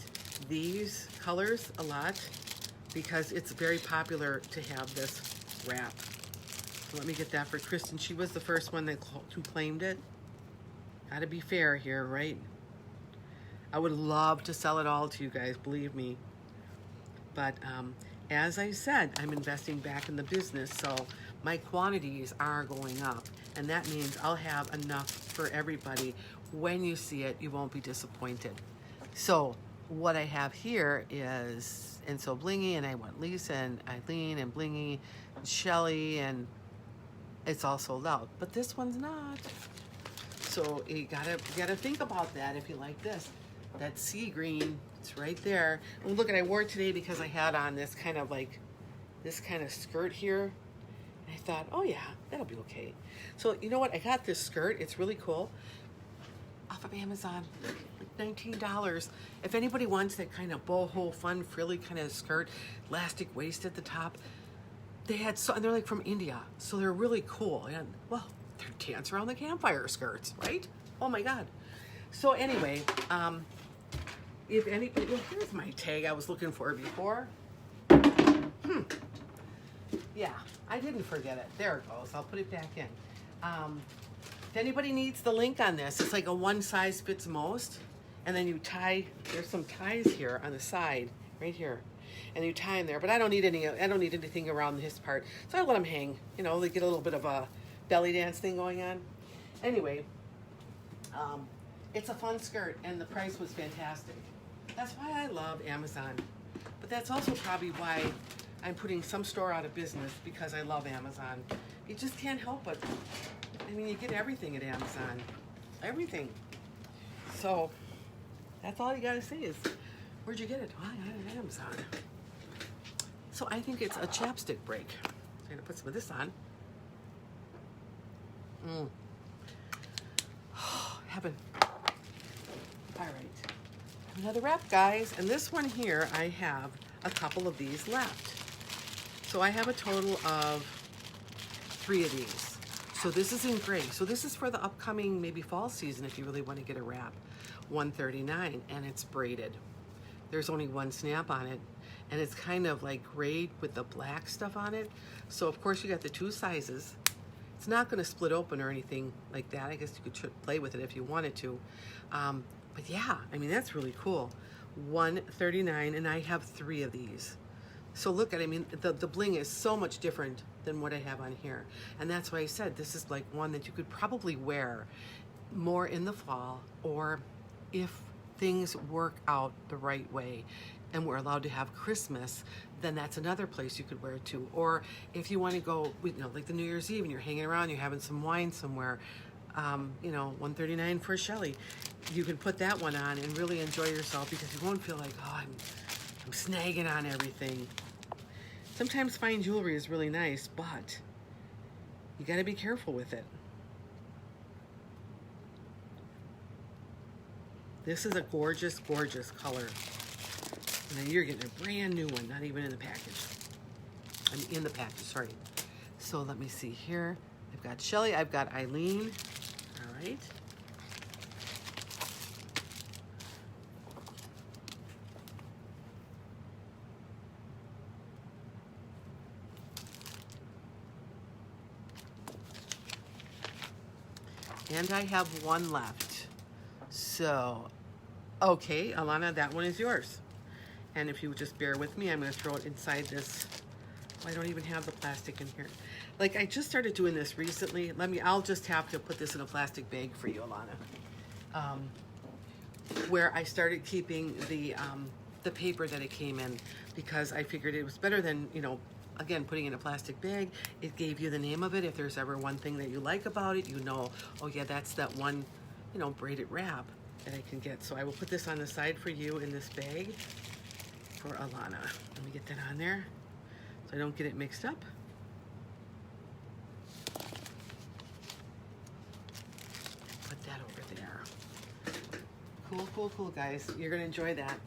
these colors a lot because it's very popular to have this wrap. So let me get that for Kristen. She was the first one who claimed it. Gotta be fair here, right? I would love to sell it all to you guys, believe me. But as I said, I'm investing back in the business, so my quantities are going up. And that means I'll have enough for everybody. When you see it, you won't be disappointed. So what I have here is, and so Blingy, and I want Lisa and Eileen and Blingy and Shelly, and it's all sold out. But this one's not. So you gotta think about that if you like this. That sea green, it's right there. And look, I wore it today because I had on this kind of skirt here. And I thought, oh yeah, that'll be okay. So you know what? I got this skirt. It's really cool. Off of Amazon, like $19. If anybody wants that kind of boho, fun, frilly kind of skirt, elastic waist at the top, and they're like from India, so they're really cool. And well, they're dance around the campfire skirts, right? Oh my God. So anyway, if anybody, well, here's my tag I was looking for before. Yeah, I didn't forget it. There it goes. I'll put it back in. If anybody needs the link on this, it's like a one size fits most. And then you tie, there's some ties here on the side, right here. And you tie them there, but I don't need anything around this part. So I let them hang, they get a little bit of a belly dance thing going on. Anyway, it's a fun skirt and the price was fantastic. That's why I love Amazon. But that's also probably why I'm putting some store out of business, because I love Amazon. You just can't help it. I mean, you get everything at Amazon. Everything. So that's all you gotta say is, where'd you get it? Oh, I got it at Amazon. So I think it's a chapstick break. So I'm gonna put some of this on. Heaven. All right. Another wrap, guys. And this one here, I have a couple of these left. So I have a total of 3 of these. So this is in gray. So this is for the upcoming maybe fall season if you really want to get a wrap. $139, and it's braided. There's only one snap on it, and it's kind of like gray with the black stuff on it. So of course you got the 2 sizes. It's not going to split open or anything like that. I guess you could play with it if you wanted to. But yeah, I mean, that's really cool. $139, and I have 3 of these. So look at it, I mean, the bling is so much different than what I have on here. And that's why I said this is like one that you could probably wear more in the fall, or if things work out the right way and we're allowed to have Christmas, then that's another place you could wear it to. Or if you want to go, you know, like the New Year's Eve and you're hanging around, you're having some wine somewhere, you know, $139 for Shelly. You can put that one on and really enjoy yourself, because you won't feel like, oh, I'm snagging on everything. Sometimes fine jewelry is really nice, but you got to be careful with it. This is a gorgeous, gorgeous color. And then you're getting a brand new one, not even in the package. I'm in the package, sorry. So let me see here. I've got Shelly, I've got Eileen. All right. And I have one left. So, okay, Alana, that one is yours. And if you would just bear with me, I'm going to throw it inside this. I don't even have the plastic in here. Like, I just started doing this recently. I'll just have to put this in a plastic bag for you, Alana. Where I started keeping the paper that it came in, because I figured it was better than, you know, again, putting it in a plastic bag. It gave you the name of it. If there's ever one thing that you like about it, you know, oh yeah, that's that one, you know, braided wrap that I can get. So I will put this on the side for you in this bag for Alana. Let me get that on there so I don't get it mixed up. Put that over there. Cool, cool, cool, guys. You're gonna enjoy that.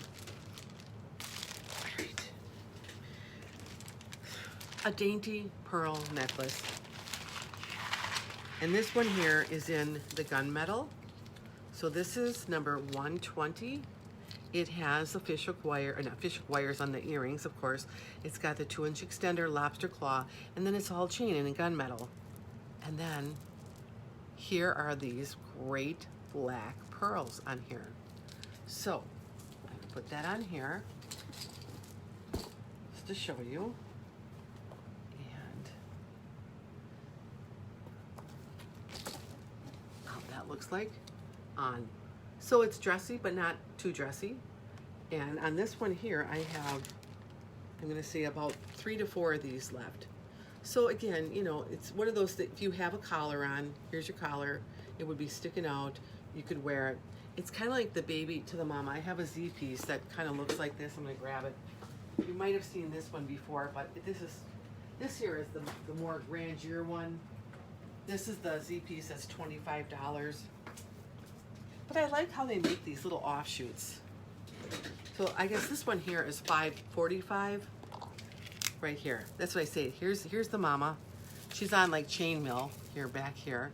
All right. A dainty pearl necklace. And this one here is in the gunmetal. So this is number 120. It has a fishhook wire, or not fishhook wires on the earrings, of course. It's got the 2-inch extender, lobster claw, and then it's all chain and in gunmetal. And then here are these great black pearls on here. So I'm gonna put that on here just to show you. And how that looks like on. So it's dressy, but not too dressy. And on this one here, I have, I'm gonna say about 3 to 4 of these left. So again, you know, it's one of those that if you have a collar on, here's your collar, it would be sticking out, you could wear it. It's kind of like the baby to the mama. I have a Z piece that kind of looks like this. I'm gonna grab it. You might have seen this one before, but this here is the more grandeur one. This is the Z piece that's $25. But I like how they make these little offshoots. So I guess this one here is $5.45 right here. That's what I say. Here's the mama. She's on like chainmail here, back here.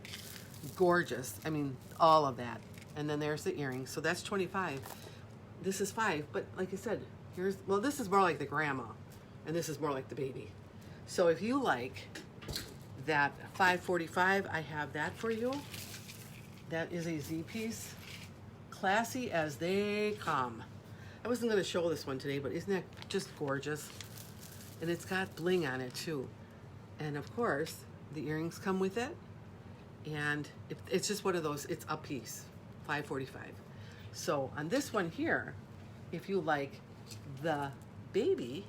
Gorgeous. I mean, all of that. And then there's the earrings. So that's $25. This is $5. But like I said, well, this is more like the grandma, and this is more like the baby. So if you like that $5.45, I have that for you. That is a Z piece. Classy as they come. I wasn't going to show this one today, but isn't that just gorgeous? And it's got bling on it too. And of course, the earrings come with it. And it's just one of those, it's a piece, $5.45. So on this one here, if you like the baby,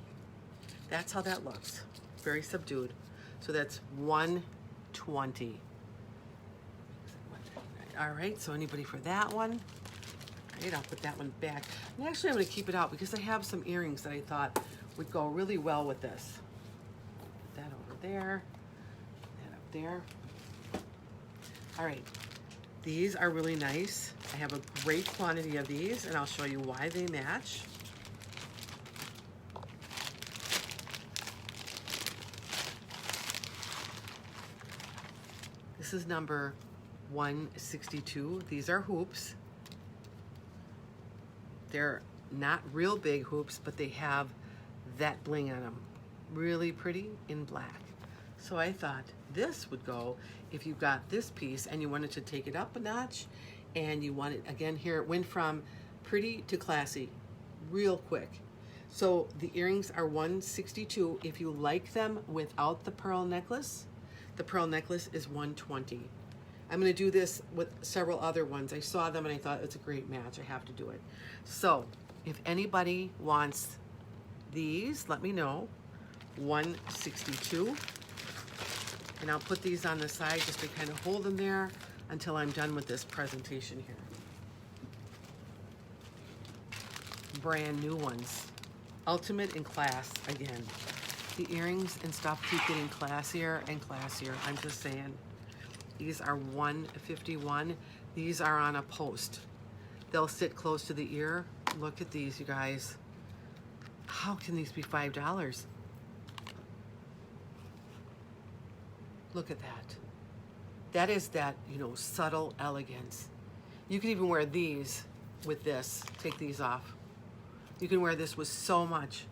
that's how that looks. Very subdued. So that's $120. All right, so anybody for that one? All right, I'll put that one back. And actually, I'm going to keep it out because I have some earrings that I thought would go really well with this. Put that over there, that up there. All right, these are really nice. I have a great quantity of these, and I'll show you why they match. This is number 162. These are hoops. They're not real big hoops, but they have that bling on them. Really pretty in black. So I thought this would go if you got this piece and you wanted to take it up a notch, and you wanted, again, here it went from pretty to classy real quick. So the earrings are 162. If you like them without the pearl necklace, the pearl necklace is 120. I'm going to do this with several other ones. I saw them and I thought it's a great match. I have to do it. So if anybody wants these, let me know. 162. And I'll put these on the side just to kind of hold them there until I'm done with this presentation here. Brand new ones. Ultimate in class again. The earrings and stuff keep getting classier and classier. I'm just saying. These are 151. These are on a post. They'll sit close to the ear. Look at these, you guys. How can these be $5? Look at that. That is that, you know, subtle elegance. You can even wear these with this. Take these off. You can wear this with so much.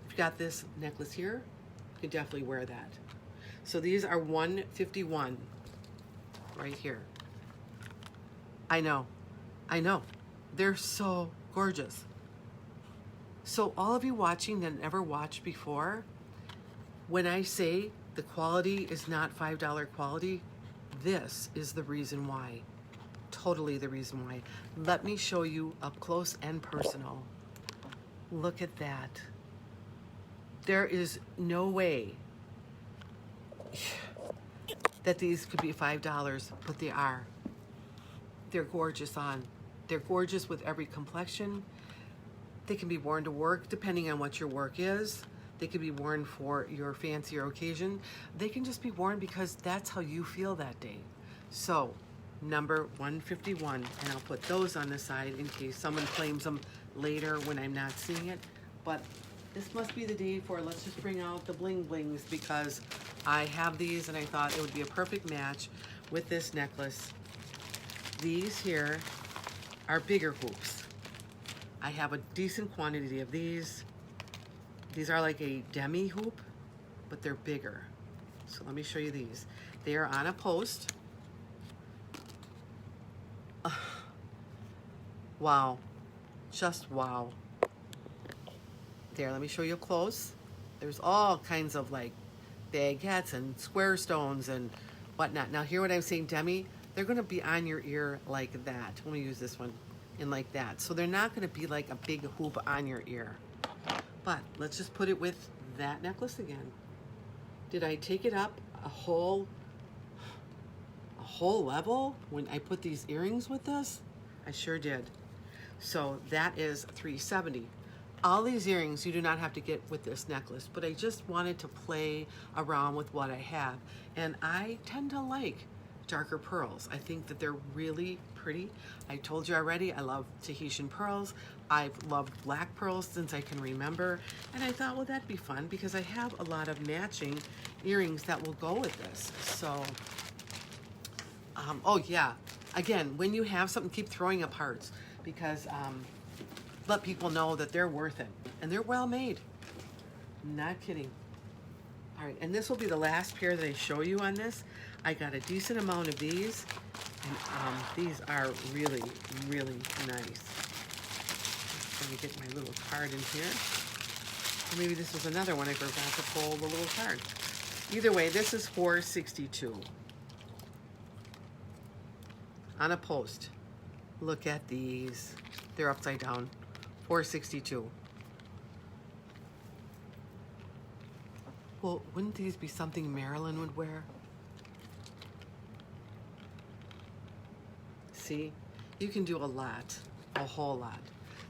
If you got this necklace here, you can definitely wear that. So these are 151 right here. I know. They're so gorgeous. So all of you watching that never watched before, when I say the quality is not $5 quality, this is the reason why. Totally the reason why. Let me show you up close and personal. Look at that. There is no way that these could be $5, but they are. They're gorgeous on. They're gorgeous with every complexion. They can be worn to work depending on what your work is. They can be worn for your fancier occasion. They can just be worn because that's how you feel that day. So, number 151, and I'll put those on the side in case someone claims them later when I'm not seeing it. But this must be the day for, let's just bring out the bling blings, because I have these and I thought it would be a perfect match with this necklace. These here are bigger hoops. I have a decent quantity of these. These are like a demi hoop, but they're bigger. So let me show you these. They are on a post. Wow. Just wow. There, let me show you up close. There's all kinds of like baguettes and square stones and whatnot. Now hear what I'm saying, demi? They're gonna be on your ear like that. Let me use this one in like that. So they're not gonna be like a big hoop on your ear. But let's just put it with that necklace again. Did I take it up a whole level when I put these earrings with this? I sure did. So that is $370. All these earrings you do not have to get with this necklace, but I just wanted to play around with what I have. And I tend to like darker pearls. I think that they're really pretty. I told you already, I love Tahitian pearls. I've loved black pearls since I can remember. And I thought, well, that'd be fun because I have a lot of matching earrings that will go with this. So, oh yeah. Again, when you have something, keep throwing up hearts because let people know that they're worth it. And they're well made. Not kidding. All right, and this will be the last pair that I show you on this. I got a decent amount of these, and these are really, really nice. Let me get my little card in here. Or maybe this was another one I forgot to pull the little card. Either way, this is $462 on a post. Look at these. They're upside down. $462. Well, wouldn't these be something Marilyn would wear? See, you can do a lot, a whole lot.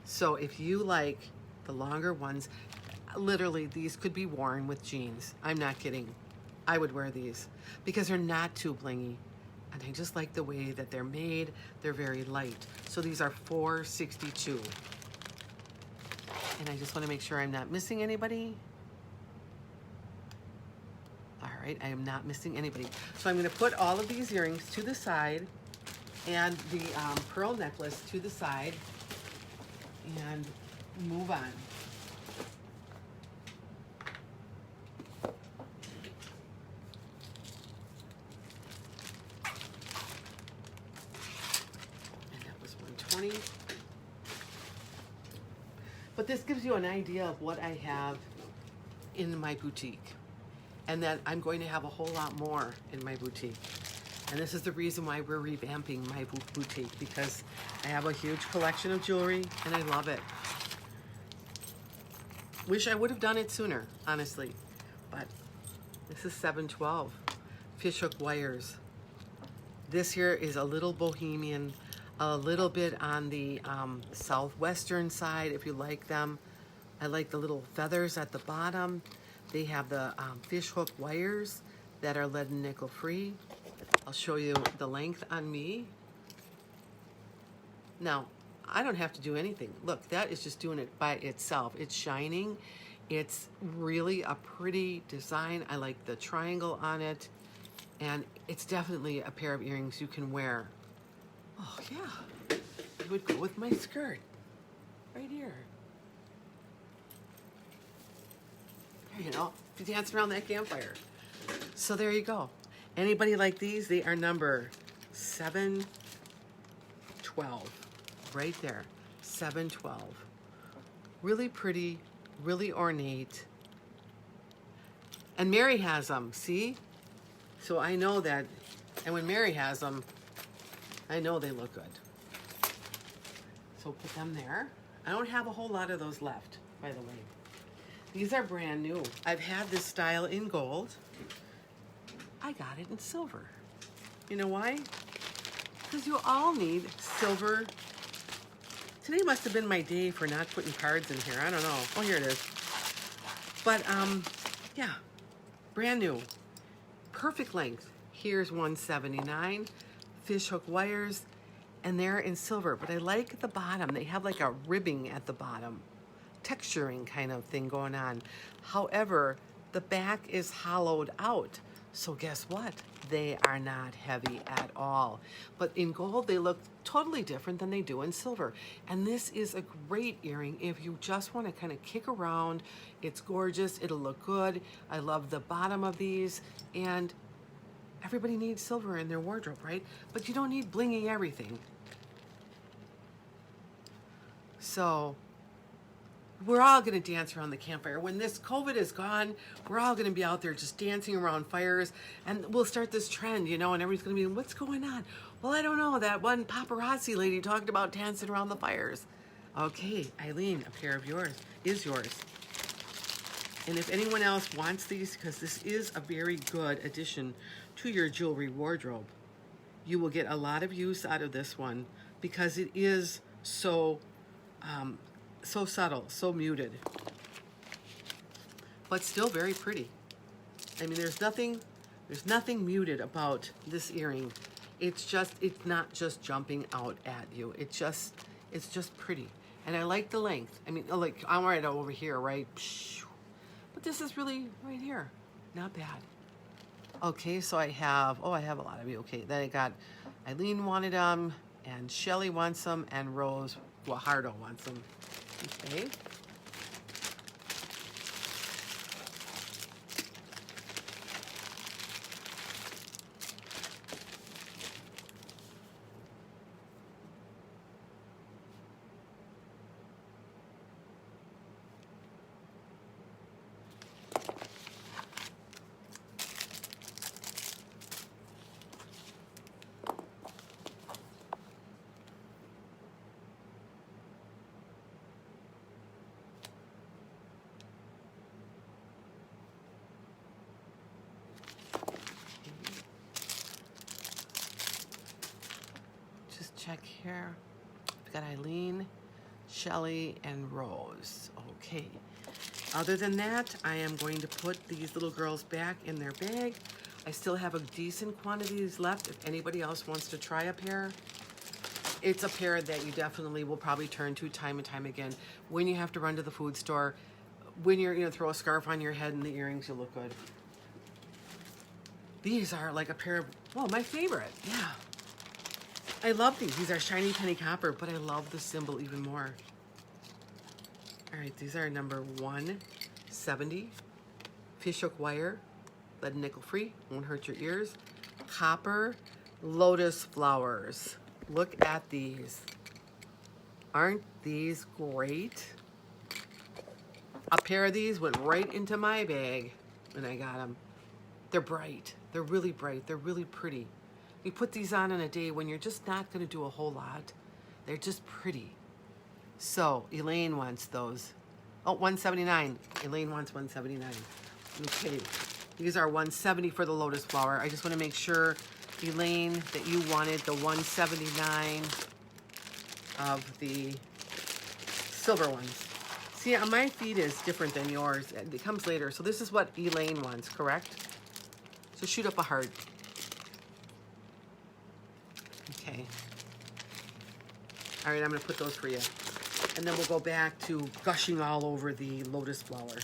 So if you like the longer ones, literally these could be worn with jeans. I'm not kidding. I would wear these because they're not too blingy. And I just like the way that they're made. They're very light. So these are $4.62. And I just want to make sure I'm not missing anybody. All right, I am not missing anybody. So I'm going to put all of these earrings to the side and the pearl necklace to the side and move on. And that was 120. But this gives you an idea of what I have in my boutique, and that I'm going to have a whole lot more in my boutique. And this is the reason why we're revamping my boutique, because I have a huge collection of jewelry and I love it. Wish I would have done it sooner, honestly, but this is 712 fishhook wires. This here is a little bohemian, a little bit on the southwestern side, if you like them. I like the little feathers at the bottom. They have the fishhook wires that are lead and nickel free. I'll show you the length on me. Now, I don't have to do anything. Look, that is just doing it by itself. It's shining. It's really a pretty design. I like the triangle on it. And it's definitely a pair of earrings you can wear. Oh, yeah. It would go with my skirt. Right here. You know, to dance around that campfire. So there you go. Anybody like these? They are number 712. Right there. 712. Really pretty, really ornate. And Mary has them, see? So I know that, and when Mary has them, I know they look good. So put them there. I don't have a whole lot of those left, by the way. These are brand new. I've had this style in gold. I got it in silver. You know why? Because you all need silver. Today must have been my day for not putting cards in here. I don't know. Oh, here it is. But, yeah, brand new. Perfect length. Here's 179. Fishhook wires. And they're in silver. But I like the bottom. They have like a ribbing at the bottom. Texturing kind of thing going on. However, the back is hollowed out. So guess what? They are not heavy at all. But in gold, they look totally different than they do in silver. And this is a great earring if you just want to kind of kick around. It's gorgeous. It'll look good. I love the bottom of these. And everybody needs silver in their wardrobe, right? But you don't need blingy everything. So we're all going to dance around the campfire. When this COVID is gone, we're all going to be out there just dancing around fires, and we'll start this trend, you know, and everybody's going to be, what's going on? Well, I don't know. That one paparazzi lady talked about dancing around the fires. Okay, Eileen, a pair of yours is yours. And if anyone else wants these, because this is a very good addition to your jewelry wardrobe, you will get a lot of use out of this one because it is so subtle, so muted, but still very pretty. I mean, there's nothing muted about this earring. It's not just jumping out at you. It's just pretty. And I like the length. I mean, like I'm right over here, right? But this is really right here. Not bad. Okay, so I have a lot of you. Okay, then I got Eileen wanted them, and Shelly wants them, and Rose Guajardo wants them. Okay. Check here. We've got Eileen, Shelly, and Rose. Okay. Other than that, I am going to put these little girls back in their bag. I still have a decent quantity of these left if anybody else wants to try a pair. It's a pair that you definitely will probably turn to time and time again when you have to run to the food store, when you're, throw a scarf on your head and the earrings, you look good. These are like a pair of, well, my favorite, yeah. I love these. These are shiny penny copper, but I love the symbol even more. All right, these are number 170. Fishhook wire, lead nickel free, won't hurt your ears. Copper lotus flowers. Look at these. Aren't these great? A pair of these went right into my bag when I got them. They're bright. They're really bright. They're really pretty. You put these on a day when you're just not going to do a whole lot. They're just pretty. So Elaine wants those. Oh, 179. Elaine wants 179. Okay. These are 170 for the lotus flower. I just want to make sure, Elaine, that you wanted the 179 of the silver ones. See, on my feed is different than yours. It comes later. So this is what Elaine wants, correct? So shoot up a heart. Okay. All right, I'm going to put those for you. And then we'll go back to gushing all over the lotus flower.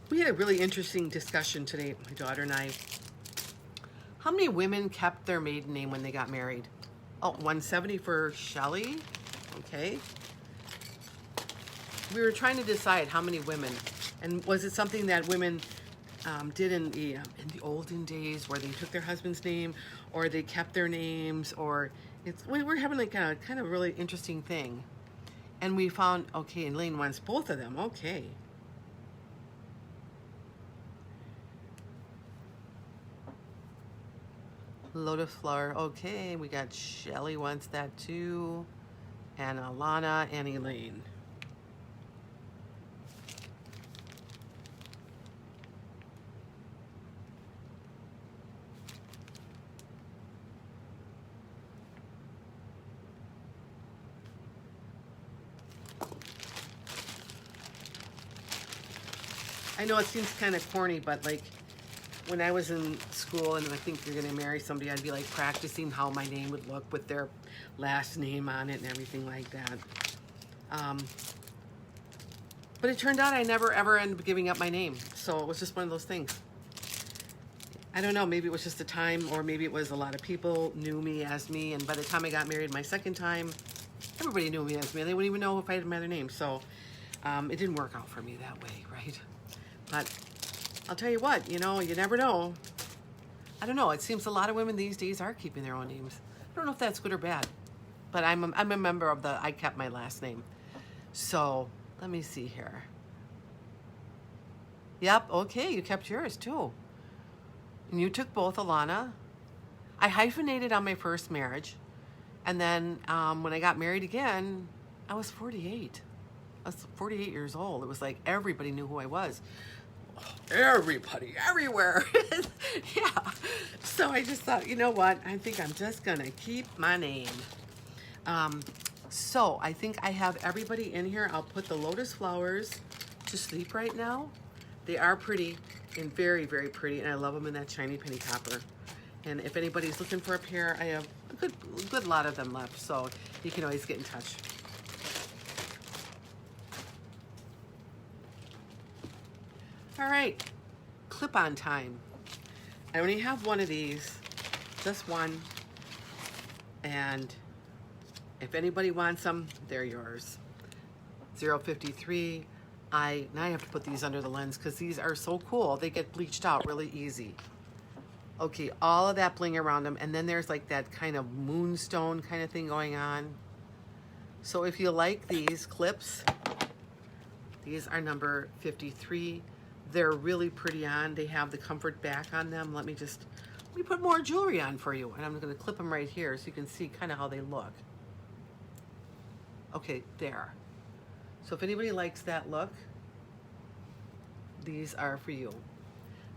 We had a really interesting discussion today, my daughter and I. How many women kept their maiden name when they got married? Oh, 170 for Shelley. Okay. We were trying to decide how many women, and was it something that women did in the olden days where they took their husband's name, or they kept their names, or we're having like a kind of really interesting thing, and we found, okay, and Elaine wants both of them. Okay. Lotus flower. Okay, we got Shelly wants that too, and Alana and Elaine. I know it seems kind of corny, but like when I was in school and I think you're gonna marry somebody, I'd be like practicing how my name would look with their last name on it and everything like that. But it turned out I never ever ended up giving up my name. So it was just one of those things. I don't know, maybe it was just a time, or maybe it was a lot of people knew me as me, and by the time I got married my second time, everybody knew me as me. They wouldn't even know if I had my other name. So it didn't work out for me that way, right? But I'll tell you what, you never know. I don't know. It seems a lot of women these days are keeping their own names. I don't know if that's good or bad, but I'm a member of I kept my last name. So let me see here. Yep. Okay. You kept yours too. And you took both, Alana. I hyphenated on my first marriage. And then when I got married again, I was 48. I was 48 years old. It was like everybody knew who I was. Everybody, everywhere. Yeah. So I just thought, you know what? I think I'm just going to keep my name. So I think I have everybody in here. I'll put the lotus flowers to sleep right now. They are pretty and very, very pretty. And I love them in that shiny penny copper. And if anybody's looking for a pair, I have a good lot of them left. So you can always get in touch. All right, clip-on time. I only have one of these, just one. And if anybody wants them, they're yours. 053. Now I have to put these under the lens because these are so cool. They get bleached out really easy. Okay, all of that bling around them. And then there's like that kind of moonstone kind of thing going on. So if you like these clips, these are number 53. They're really pretty on. They have the comfort back on them. Let me put more jewelry on for you. And I'm going to clip them right here so you can see kind of how they look. Okay, there. So if anybody likes that look, these are for you.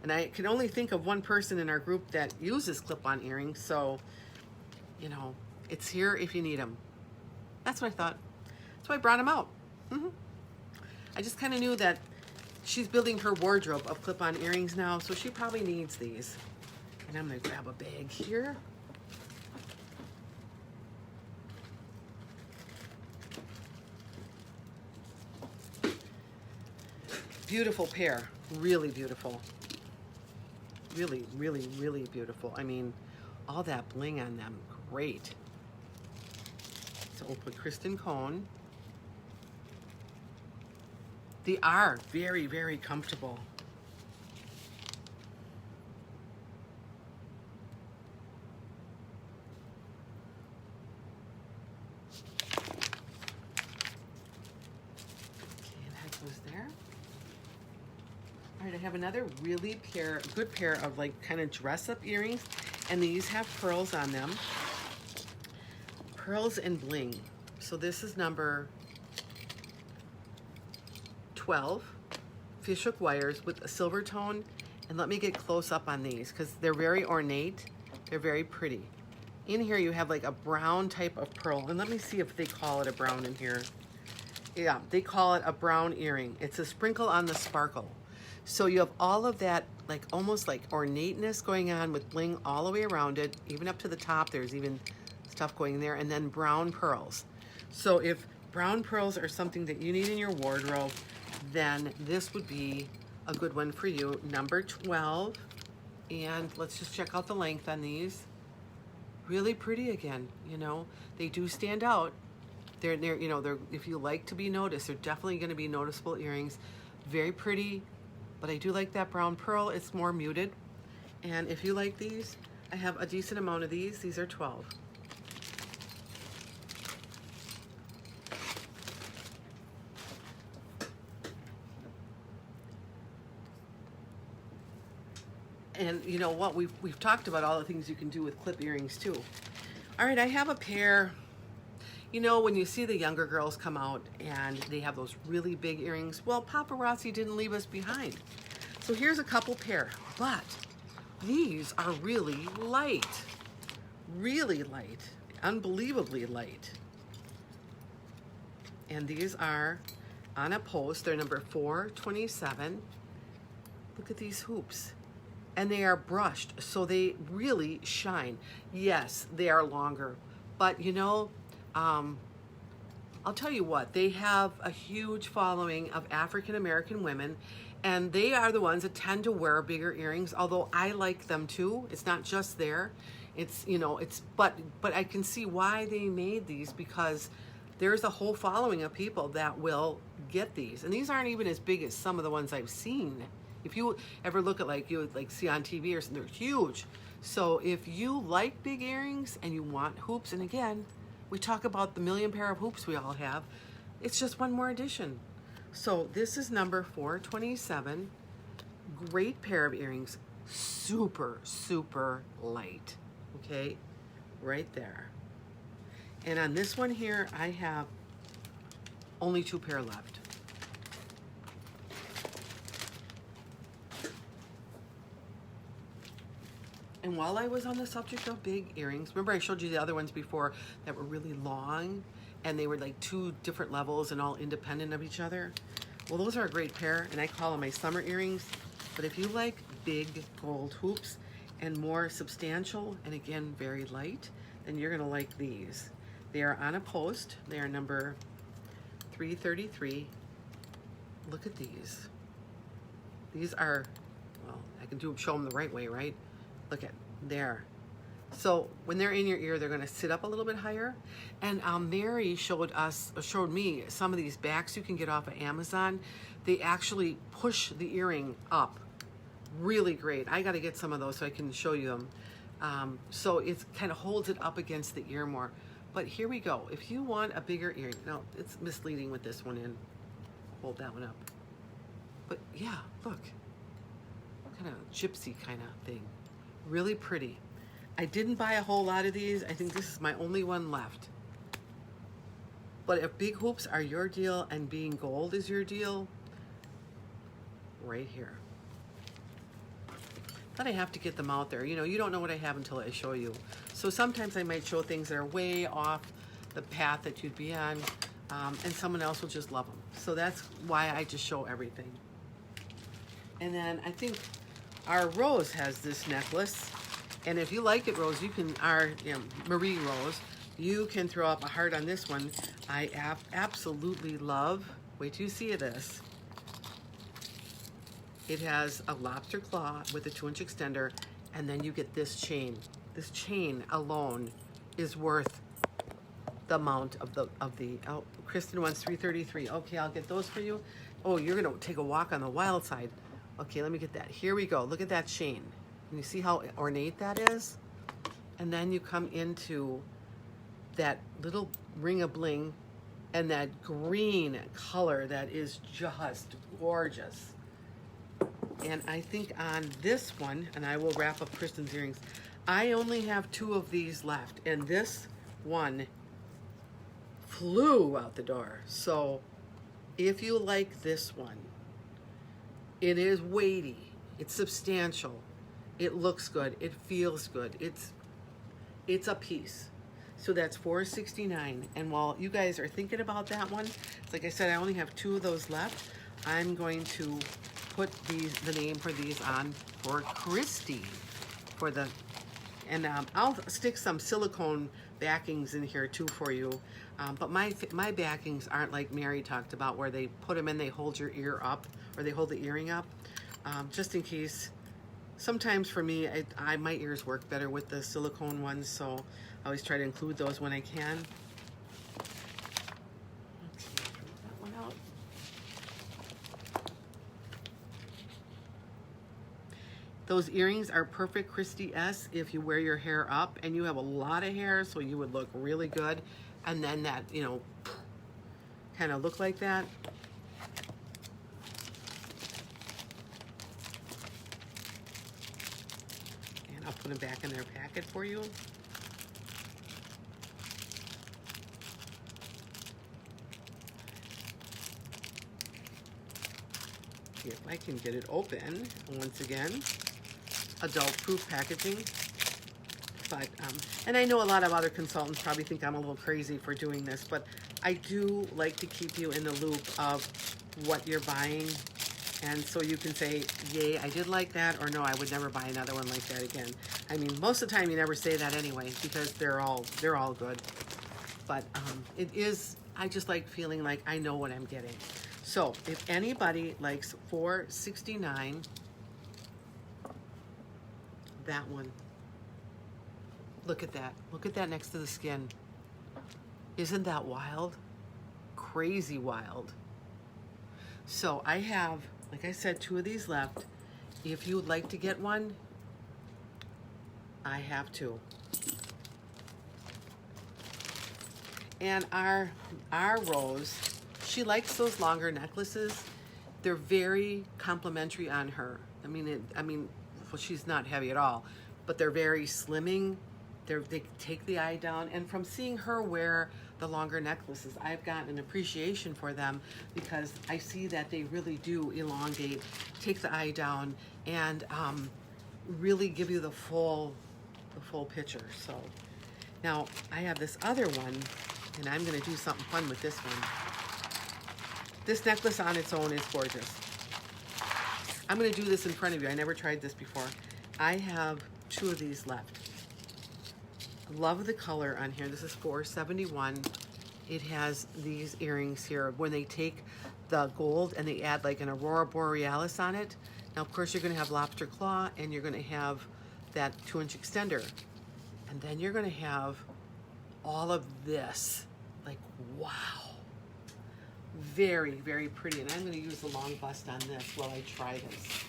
And I can only think of one person in our group that uses clip-on earrings. So, It's here if you need them. That's what I thought. That's why I brought them out. I just kind of knew that she's building her wardrobe of clip-on earrings now, so she probably needs these. And I'm gonna grab a bag here. Beautiful pair, really beautiful. Really, really, really beautiful. I mean, all that bling on them, great. So we'll put Kristen Cone. They are very, very comfortable. Okay, and that goes there. All right, I have another really good pair of like kind of dress-up earrings, and these have pearls on them. Pearls and bling. So this is number 12, fish hook wires with a silver tone. And let me get close up on these because they're very ornate. They're very pretty. In here you have like a brown type of pearl. And let me see if they call it a brown in here. Yeah, they call it a brown earring. It's a sprinkle on the sparkle. So you have all of that like almost like ornateness going on with bling all the way around it. Even up to the top, there's even stuff going there. And then brown pearls. So if brown pearls are something that you need in your wardrobe, then this would be a good one for you. Number 12. And let's just check out the length on these. Really pretty again, you know. They do stand out. They're you know, they're, if you like to be noticed, they're definitely going to be noticeable earrings. Very pretty, but I do like that brown pearl. It's more muted. And if you like these, I have a decent amount of these. These are 12. And you know what, we've talked about all the things you can do with clip earrings too. All right, I have a pair. You know, when you see the younger girls come out and they have those really big earrings, well, Paparazzi didn't leave us behind. So here's a couple pair, but these are really light, unbelievably light. And these are on a post. They're number 427. Look at these hoops. And they are brushed, so they really shine. Yes, they are longer, but you know, I'll tell you what, they have a huge following of African American women, and they are the ones that tend to wear bigger earrings, although I like them too. It's not just there. It's, you know, it's, but I can see why they made these, because there's a whole following of people that will get these. And these aren't even as big as some of the ones I've seen. If you ever look at like you would like see on TV or something, they're huge. So if you like big earrings and you want hoops, and again, we talk about the million pair of hoops we all have, it's just one more addition. So this is number 427. Great pair of earrings. Super, super light. Okay, right there. And on this one here, I have only 2 pair left. And while I was on the subject of big earrings, remember I showed you the other ones before that were really long and they were like 2 different levels and all independent of each other? Well, those are a great pair, and I call them my summer earrings. But if you like big gold hoops and more substantial, and again, very light, then you're gonna like these. They are on a post. They are number 333. Look at these. These are, well, I can show them the right way, right? Look at there. So when they're in your ear, they're gonna sit up a little bit higher. And Mary showed me some of these backs you can get off of Amazon. They actually push the earring up. Really great. I gotta get some of those so I can show you them. So it kind of holds it up against the ear more. But here we go. If you want a bigger earring, no, it's misleading with this one in. Hold that one up. But yeah, look. Kind of gypsy kind of thing. Really pretty. I didn't buy a whole lot of these. I think this is my only one left. But if big hoops are your deal and being gold is your deal, right here. But I have to get them out there. You know, you don't know what I have until I show you. So sometimes I might show things that are way off the path that you'd be on, and someone else will just love them. So that's why I just show everything. And then I think our Rose has this necklace. And if you like it, Rose, you can, Marie Rose, you can throw up a heart on this one. I absolutely love, wait till you see this. It has a lobster claw with a 2-inch extender, and then you get this chain. This chain alone is worth the amount of the oh, Kristen wants 333. Okay, I'll get those for you. Oh, you're gonna take a walk on the wild side. Okay, let me get that. Here we go. Look at that chain. And you see how ornate that is? And then you come into that little ring of bling and that green color that is just gorgeous. And I think on this one, and I will wrap up Kristen's earrings, I only have 2 of these left, and this one flew out the door. So if you like this one, it is weighty, it's substantial, it looks good, it feels good, it's a piece. So that's $4.69. And while you guys are thinking about that one, like I said, I only have 2 of those left. I'm going to put the name for these on for Christy, and I'll stick some silicone backings in here too for you. But my backings aren't like Mary talked about, where they put them in, they hold your ear up, or they hold the earring up, just in case. Sometimes for me, my ears work better with the silicone ones, so I always try to include those when I can. Okay, throw that one out. Those earrings are perfect, Christy S, if you wear your hair up and you have a lot of hair, so you would look really good. And then that, you know, kind of look like that. And I'll put them back in their packet for you. See if I can get it open once again. Adult proof packaging. But and I know a lot of other consultants probably think I'm a little crazy for doing this, but I do like to keep you in the loop of what you're buying, and so you can say, yay, I did like that, or no, I would never buy another one like that again. I mean, most of the time you never say that anyway, because they're all good. But it is, I just like feeling like I know what I'm getting. So if anybody likes $4.69, that one. Look at that. Look at that next to the skin. Isn't that wild? Crazy wild. So I have, like I said, 2 of these left. If you would like to get one, I have 2. And our Rose, she likes those longer necklaces. They're very complimentary on her. I mean, well, she's not heavy at all, but they're very slimming. They take the eye down, and from seeing her wear the longer necklaces, I've gotten an appreciation for them, because I see that they really do elongate, take the eye down, and really give you the full picture. So now I have this other one, and I'm going to do something fun with this one. This necklace on its own is gorgeous. I'm going to do this in front of you. I never tried this before. I have 2 of these left. Love the color on here. This is $4.71. It has these earrings here. When they take the gold and they add like an Aurora Borealis on it. Now, of course, you're going to have lobster claw, and you're going to have that 2-inch extender. And then you're going to have all of this. Like, wow. Very, very pretty. And I'm going to use the long bust on this while I try this.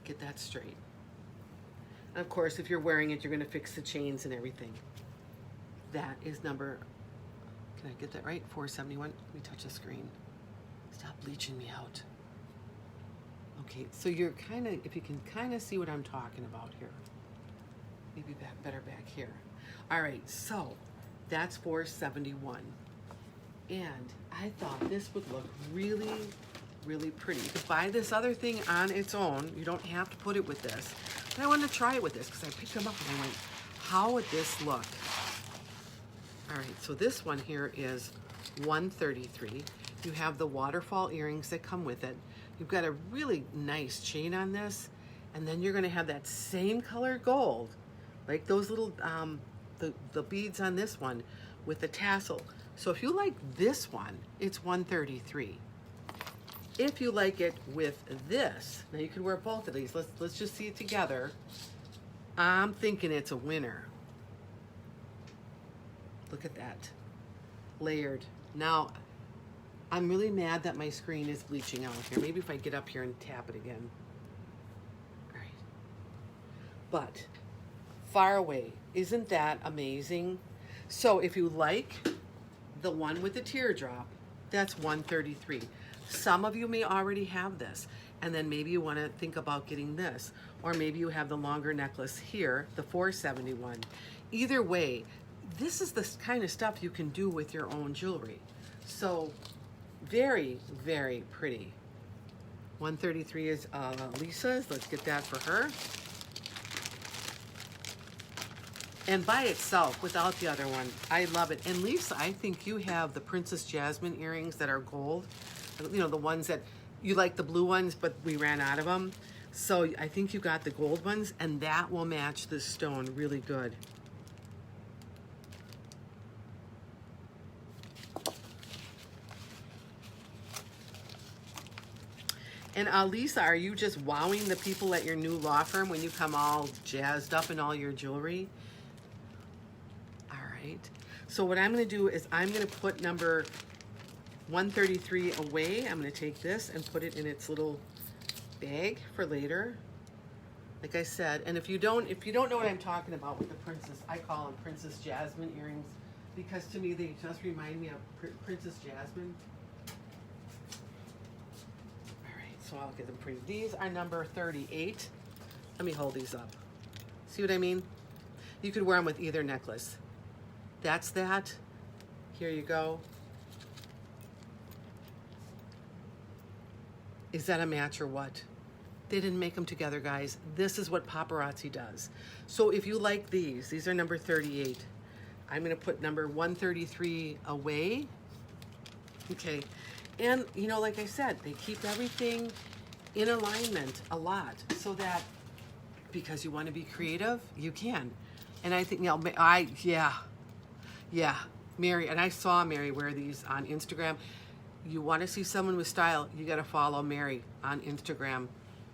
Get that straight. And of course, if you're wearing it, you're going to fix the chains and everything. That is number, can I get that right? $4.71. Let me touch the screen. Stop bleaching me out. Okay, so you're kind of, if you can kind of see what I'm talking about here. Maybe better back here. All right, so that's $4.71. And I thought this would look really, really pretty. You could buy this other thing on its own. You don't have to put it with this. But I wanted to try it with this because I picked them up and I went, how would this look? All right, so this one here is $133. You have the waterfall earrings that come with it. You've got a really nice chain on this, and then you're gonna have that same color gold, like those little, the beads on this one with the tassel. So if you like this one, it's $133. If you like it with this, now you can wear both of these. Let's just see it together. I'm thinking it's a winner. Look at that, layered. Now, I'm really mad that my screen is bleaching out here. Maybe if I get up here and tap it again. All right. But far away, isn't that amazing? So if you like the one with the teardrop, that's $133. Some of you may already have this, and then maybe you want to think about getting this, or maybe you have the longer necklace here, the $471. Either way, this is the kind of stuff you can do with your own jewelry. So very, very pretty. $133 is Lisa's. Let's get that for her. And by itself, without the other one, I love it. And Lisa, I think you have the Princess Jasmine earrings that are gold. You know, the ones that, you like the blue ones, but we ran out of them. So I think you got the gold ones, and that will match this stone really good. And Lisa, are you just wowing the people at your new law firm when you come all jazzed up in all your jewelry? All right. So what I'm going to do is I'm going to put number 133 away. I'm going to take this and put it in its little bag for later. Like I said, and if you don't know what I'm talking about with the princess, I call them Princess Jasmine earrings because to me they just remind me of Princess Jasmine. So I'll get them for you. These are number 38. Let me hold these up. See what I mean? You could wear them with either necklace. That's that. Here you go. Is that a match or what? They didn't make them together, guys. This is what Paparazzi does. So if you like these are number 38. I'm gonna put number 133 away. Okay. And, you know, like I said, they keep everything in alignment a lot so that because you want to be creative, you can. And I think, you know, yeah, Mary, and I saw Mary wear these on Instagram. You want to see someone with style, you got to follow Mary on Instagram.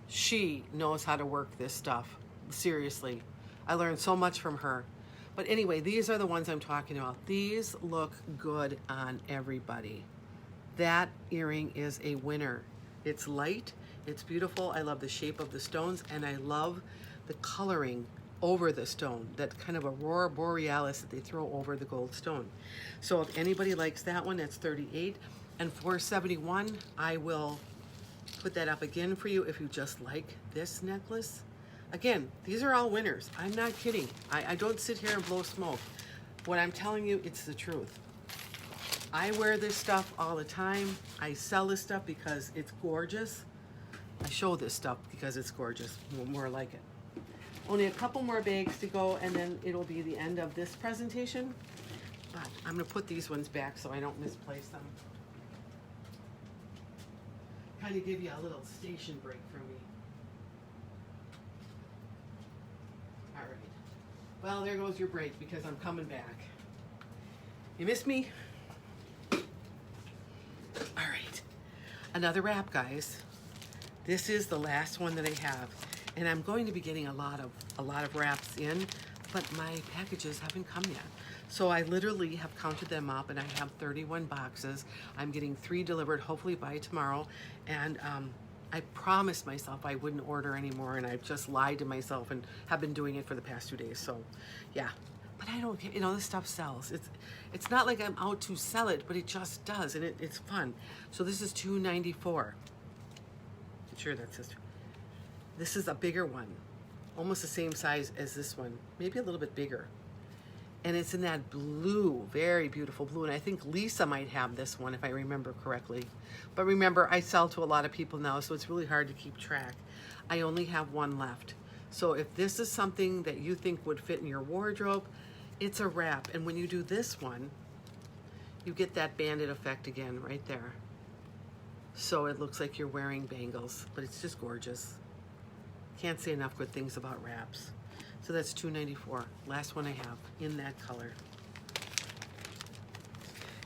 She knows how to work this stuff. Seriously. I learned so much from her. But anyway, these are the ones I'm talking about. These look good on everybody. That earring is a winner. It's light, it's beautiful. I love the shape of the stones, and I love the coloring over the stone, that kind of aurora borealis that they throw over the gold stone. So if anybody likes that one, that's 38. And 471, I will put that up again for you if you just like this necklace. Again, these are all winners. I'm not kidding. I don't sit here and blow smoke. What I'm telling you, it's the truth. I wear this stuff all the time. I sell this stuff because it's gorgeous. I show this stuff because it's gorgeous. More like it. Only a couple more bags to go, and then it'll be the end of this presentation. But I'm going to put these ones back so I don't misplace them. Kind of give you a little station break for me. All right. Well, there goes your break because I'm coming back. You miss me? All right, another wrap, guys. This is the last one that I have, and I'm going to be getting a lot of wraps in, but my packages haven't come yet. So I literally have counted them up, and I have 31 boxes. I'm getting 3 delivered, hopefully by tomorrow, and I promised myself I wouldn't order anymore, and I've just lied to myself and have been doing it for the past 2 days. So, yeah. But I don't care, you know, this stuff sells. It's not like I'm out to sell it, but it just does, and it's fun. So this is $2.94. Sure, that's it. This is a bigger one, almost the same size as this one, maybe a little bit bigger. And it's in that blue, very beautiful blue. And I think Lisa might have this one if I remember correctly. But remember, I sell to a lot of people now, so it's really hard to keep track. I only have one left. So if this is something that you think would fit in your wardrobe, it's a wrap. And when you do this one, you get that banded effect again right there. So it looks like you're wearing bangles, but it's just gorgeous. Can't say enough good things about wraps. So that's $2.94. Last one I have in that color.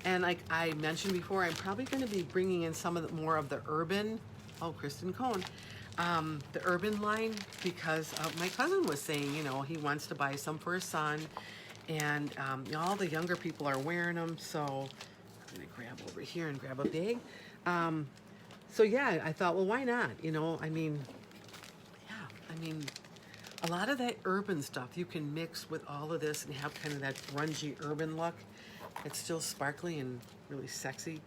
And like I mentioned before, I'm probably going to be bringing in some of the, more of the urban, oh, Kristen Cohn, the urban line, because my cousin was saying, you know, he wants to buy some for his son, and you know, all the younger people are wearing them. So I'm going to grab over here and grab a bag. So yeah, I thought, well, why not? You know, I mean, a lot of that urban stuff you can mix with all of this and have kind of that grungy urban look. It's still sparkly and really sexy.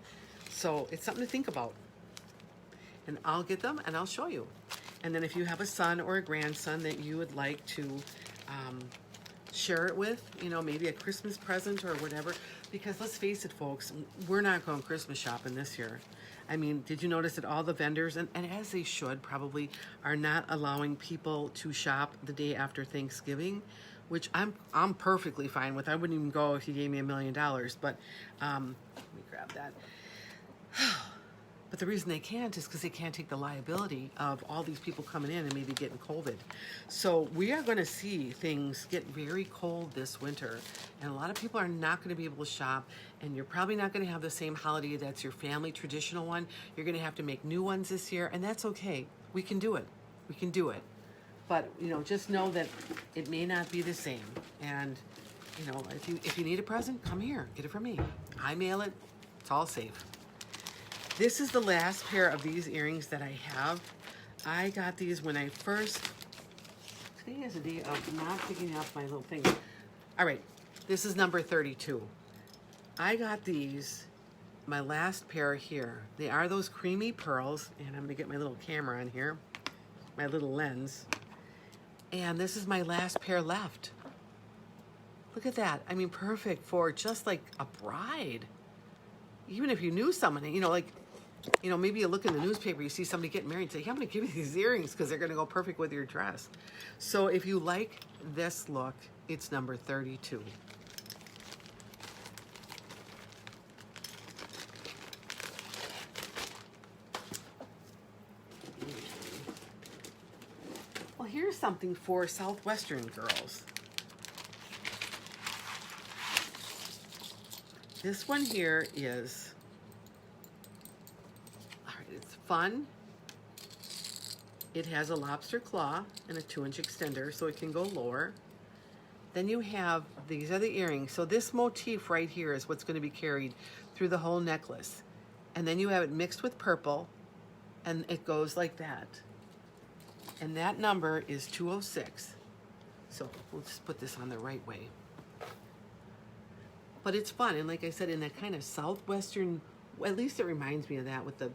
So it's something to think about. And I'll get them and I'll show you. And then if you have a son or a grandson that you would like to share it with, you know, maybe a Christmas present or whatever, because let's face it, folks, we're not going Christmas shopping this year. I mean, did you notice that all the vendors, and as they should probably, are not allowing people to shop the day after Thanksgiving, which I'm perfectly fine with. I wouldn't even go if you gave me $1 million, but let me grab that. But the reason they can't is because they can't take the liability of all these people coming in and maybe getting COVID. So we are going to see things get very cold this winter, and a lot of people are not going to be able to shop, and you're probably not going to have the same holiday that's your family traditional one. You're going to have to make new ones this year, and that's okay. We can do it. We can do it. But, you know, just know that it may not be the same. And, you know, if you need a present, come here. Get it from me. I mail it. It's all safe. This is the last pair of these earrings that I have. I got these when I first, today is a day of not picking up my little thing. All right, this is number 32. I got these, my last pair here. They are those creamy pearls, and I'm gonna get my little camera on here, my little lens. And this is my last pair left. Look at that. I mean, perfect for just like a bride. Even if you knew someone, you know, like, you know, maybe you look in the newspaper, you see somebody getting married and say, hey, I'm going to give you these earrings because they're going to go perfect with your dress. So if you like this look, it's number 32. Well, here's something for Southwestern girls. This one here is, all right, it's fun. It has a lobster claw and a 2-inch extender, so it can go lower. Then you have, these are the earrings. So this motif right here is what's going to be carried through the whole necklace. And then you have it mixed with purple, and it goes like that. And that number is 206. So we'll just put this on the right way. But it's fun, and like I said, in that kind of southwestern, at least it reminds me of that with the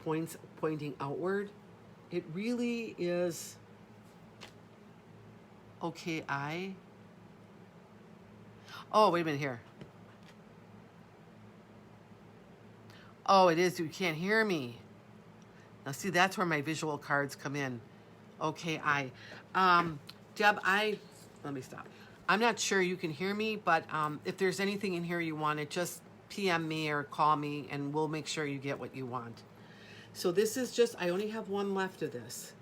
points pointing outward. It really is okay. Oh, wait a minute here. Oh, it is. You can't hear me. Now, see, that's where my visual cards come in. Okay, Deb, let me stop. I'm not sure you can hear me, but if there's anything in here you wanted, just PM me or call me, and we'll make sure you get what you want. So this is just, I only have one left of this.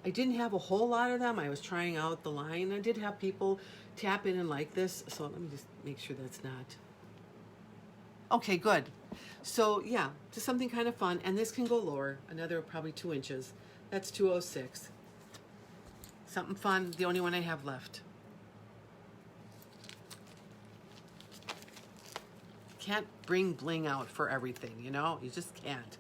I didn't have a whole lot of them. I was trying out the line. I did have people tap in and like this, so let me just make sure that's not. Okay, good. So yeah, just something kind of fun, and this can go lower, another probably 2 inches. That's 206. Something fun, the only one I have left. Can't bring bling out for everything, you know? You just can't.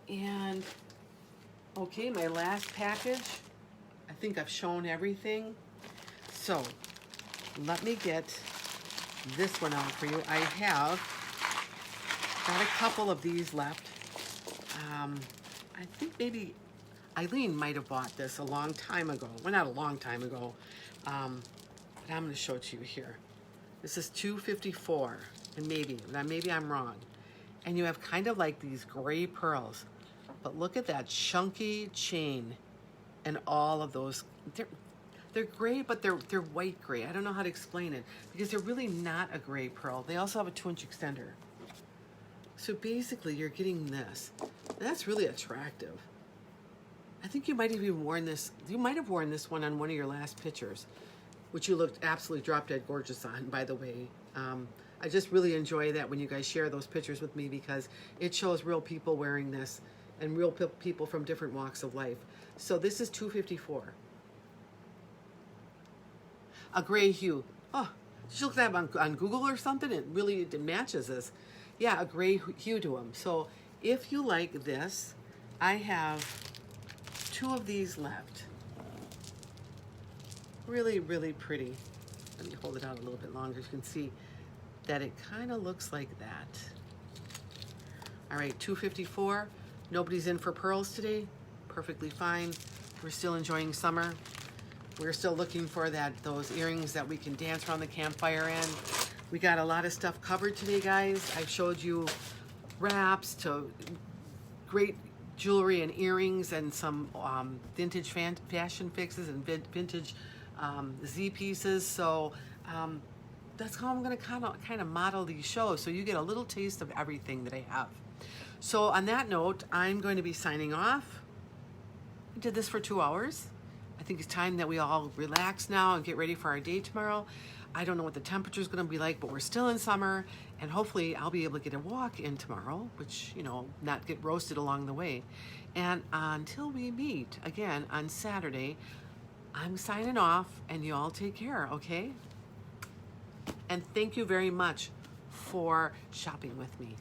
And, okay, my last package. I think I've shown everything. So, let me get this one out for you. I have got a couple of these left. I think maybe Eileen might have bought this a long time ago. Well, not a long time ago, but I'm going to show it to you here. This is $2.54, and maybe I'm wrong. And you have kind of like these gray pearls, but look at that chunky chain, and all of those. They're gray, but they're white gray. I don't know how to explain it because they're really not a gray pearl. They also have a 2-inch extender. So basically, you're getting this. That's really attractive. I think you might have even worn this. You might have worn this one on one of your last pictures, which you looked absolutely drop dead gorgeous on, by the way. I just really enjoy that when you guys share those pictures with me because it shows real people wearing this and real people from different walks of life. So this is $2.54. A gray hue. Oh, did you look that up on Google or something? It matches this. Yeah, a gray hue to them. So if you like this, I have 2 of these left. Really, really pretty. Let me hold it out a little bit longer so you can see that it kind of looks like that. All right, $2.54. Nobody's in for pearls today. Perfectly fine. We're still enjoying summer. We're still looking for those earrings that we can dance around the campfire in. We got a lot of stuff covered today, guys. I showed you wraps to great jewelry and earrings and some vintage fashion fixes and vintage Z pieces. So that's how I'm going to kind of model these shows. So you get a little taste of everything that I have. So on that note, I'm going to be signing off. I did this for 2 hours. I think it's time that we all relax now and get ready for our day tomorrow. I don't know what the temperature is going to be like, but we're still in summer, and hopefully I'll be able to get a walk in tomorrow, which, not get roasted along the way. And until we meet again on Saturday, I'm signing off, and you all take care, okay? And thank you very much for shopping with me.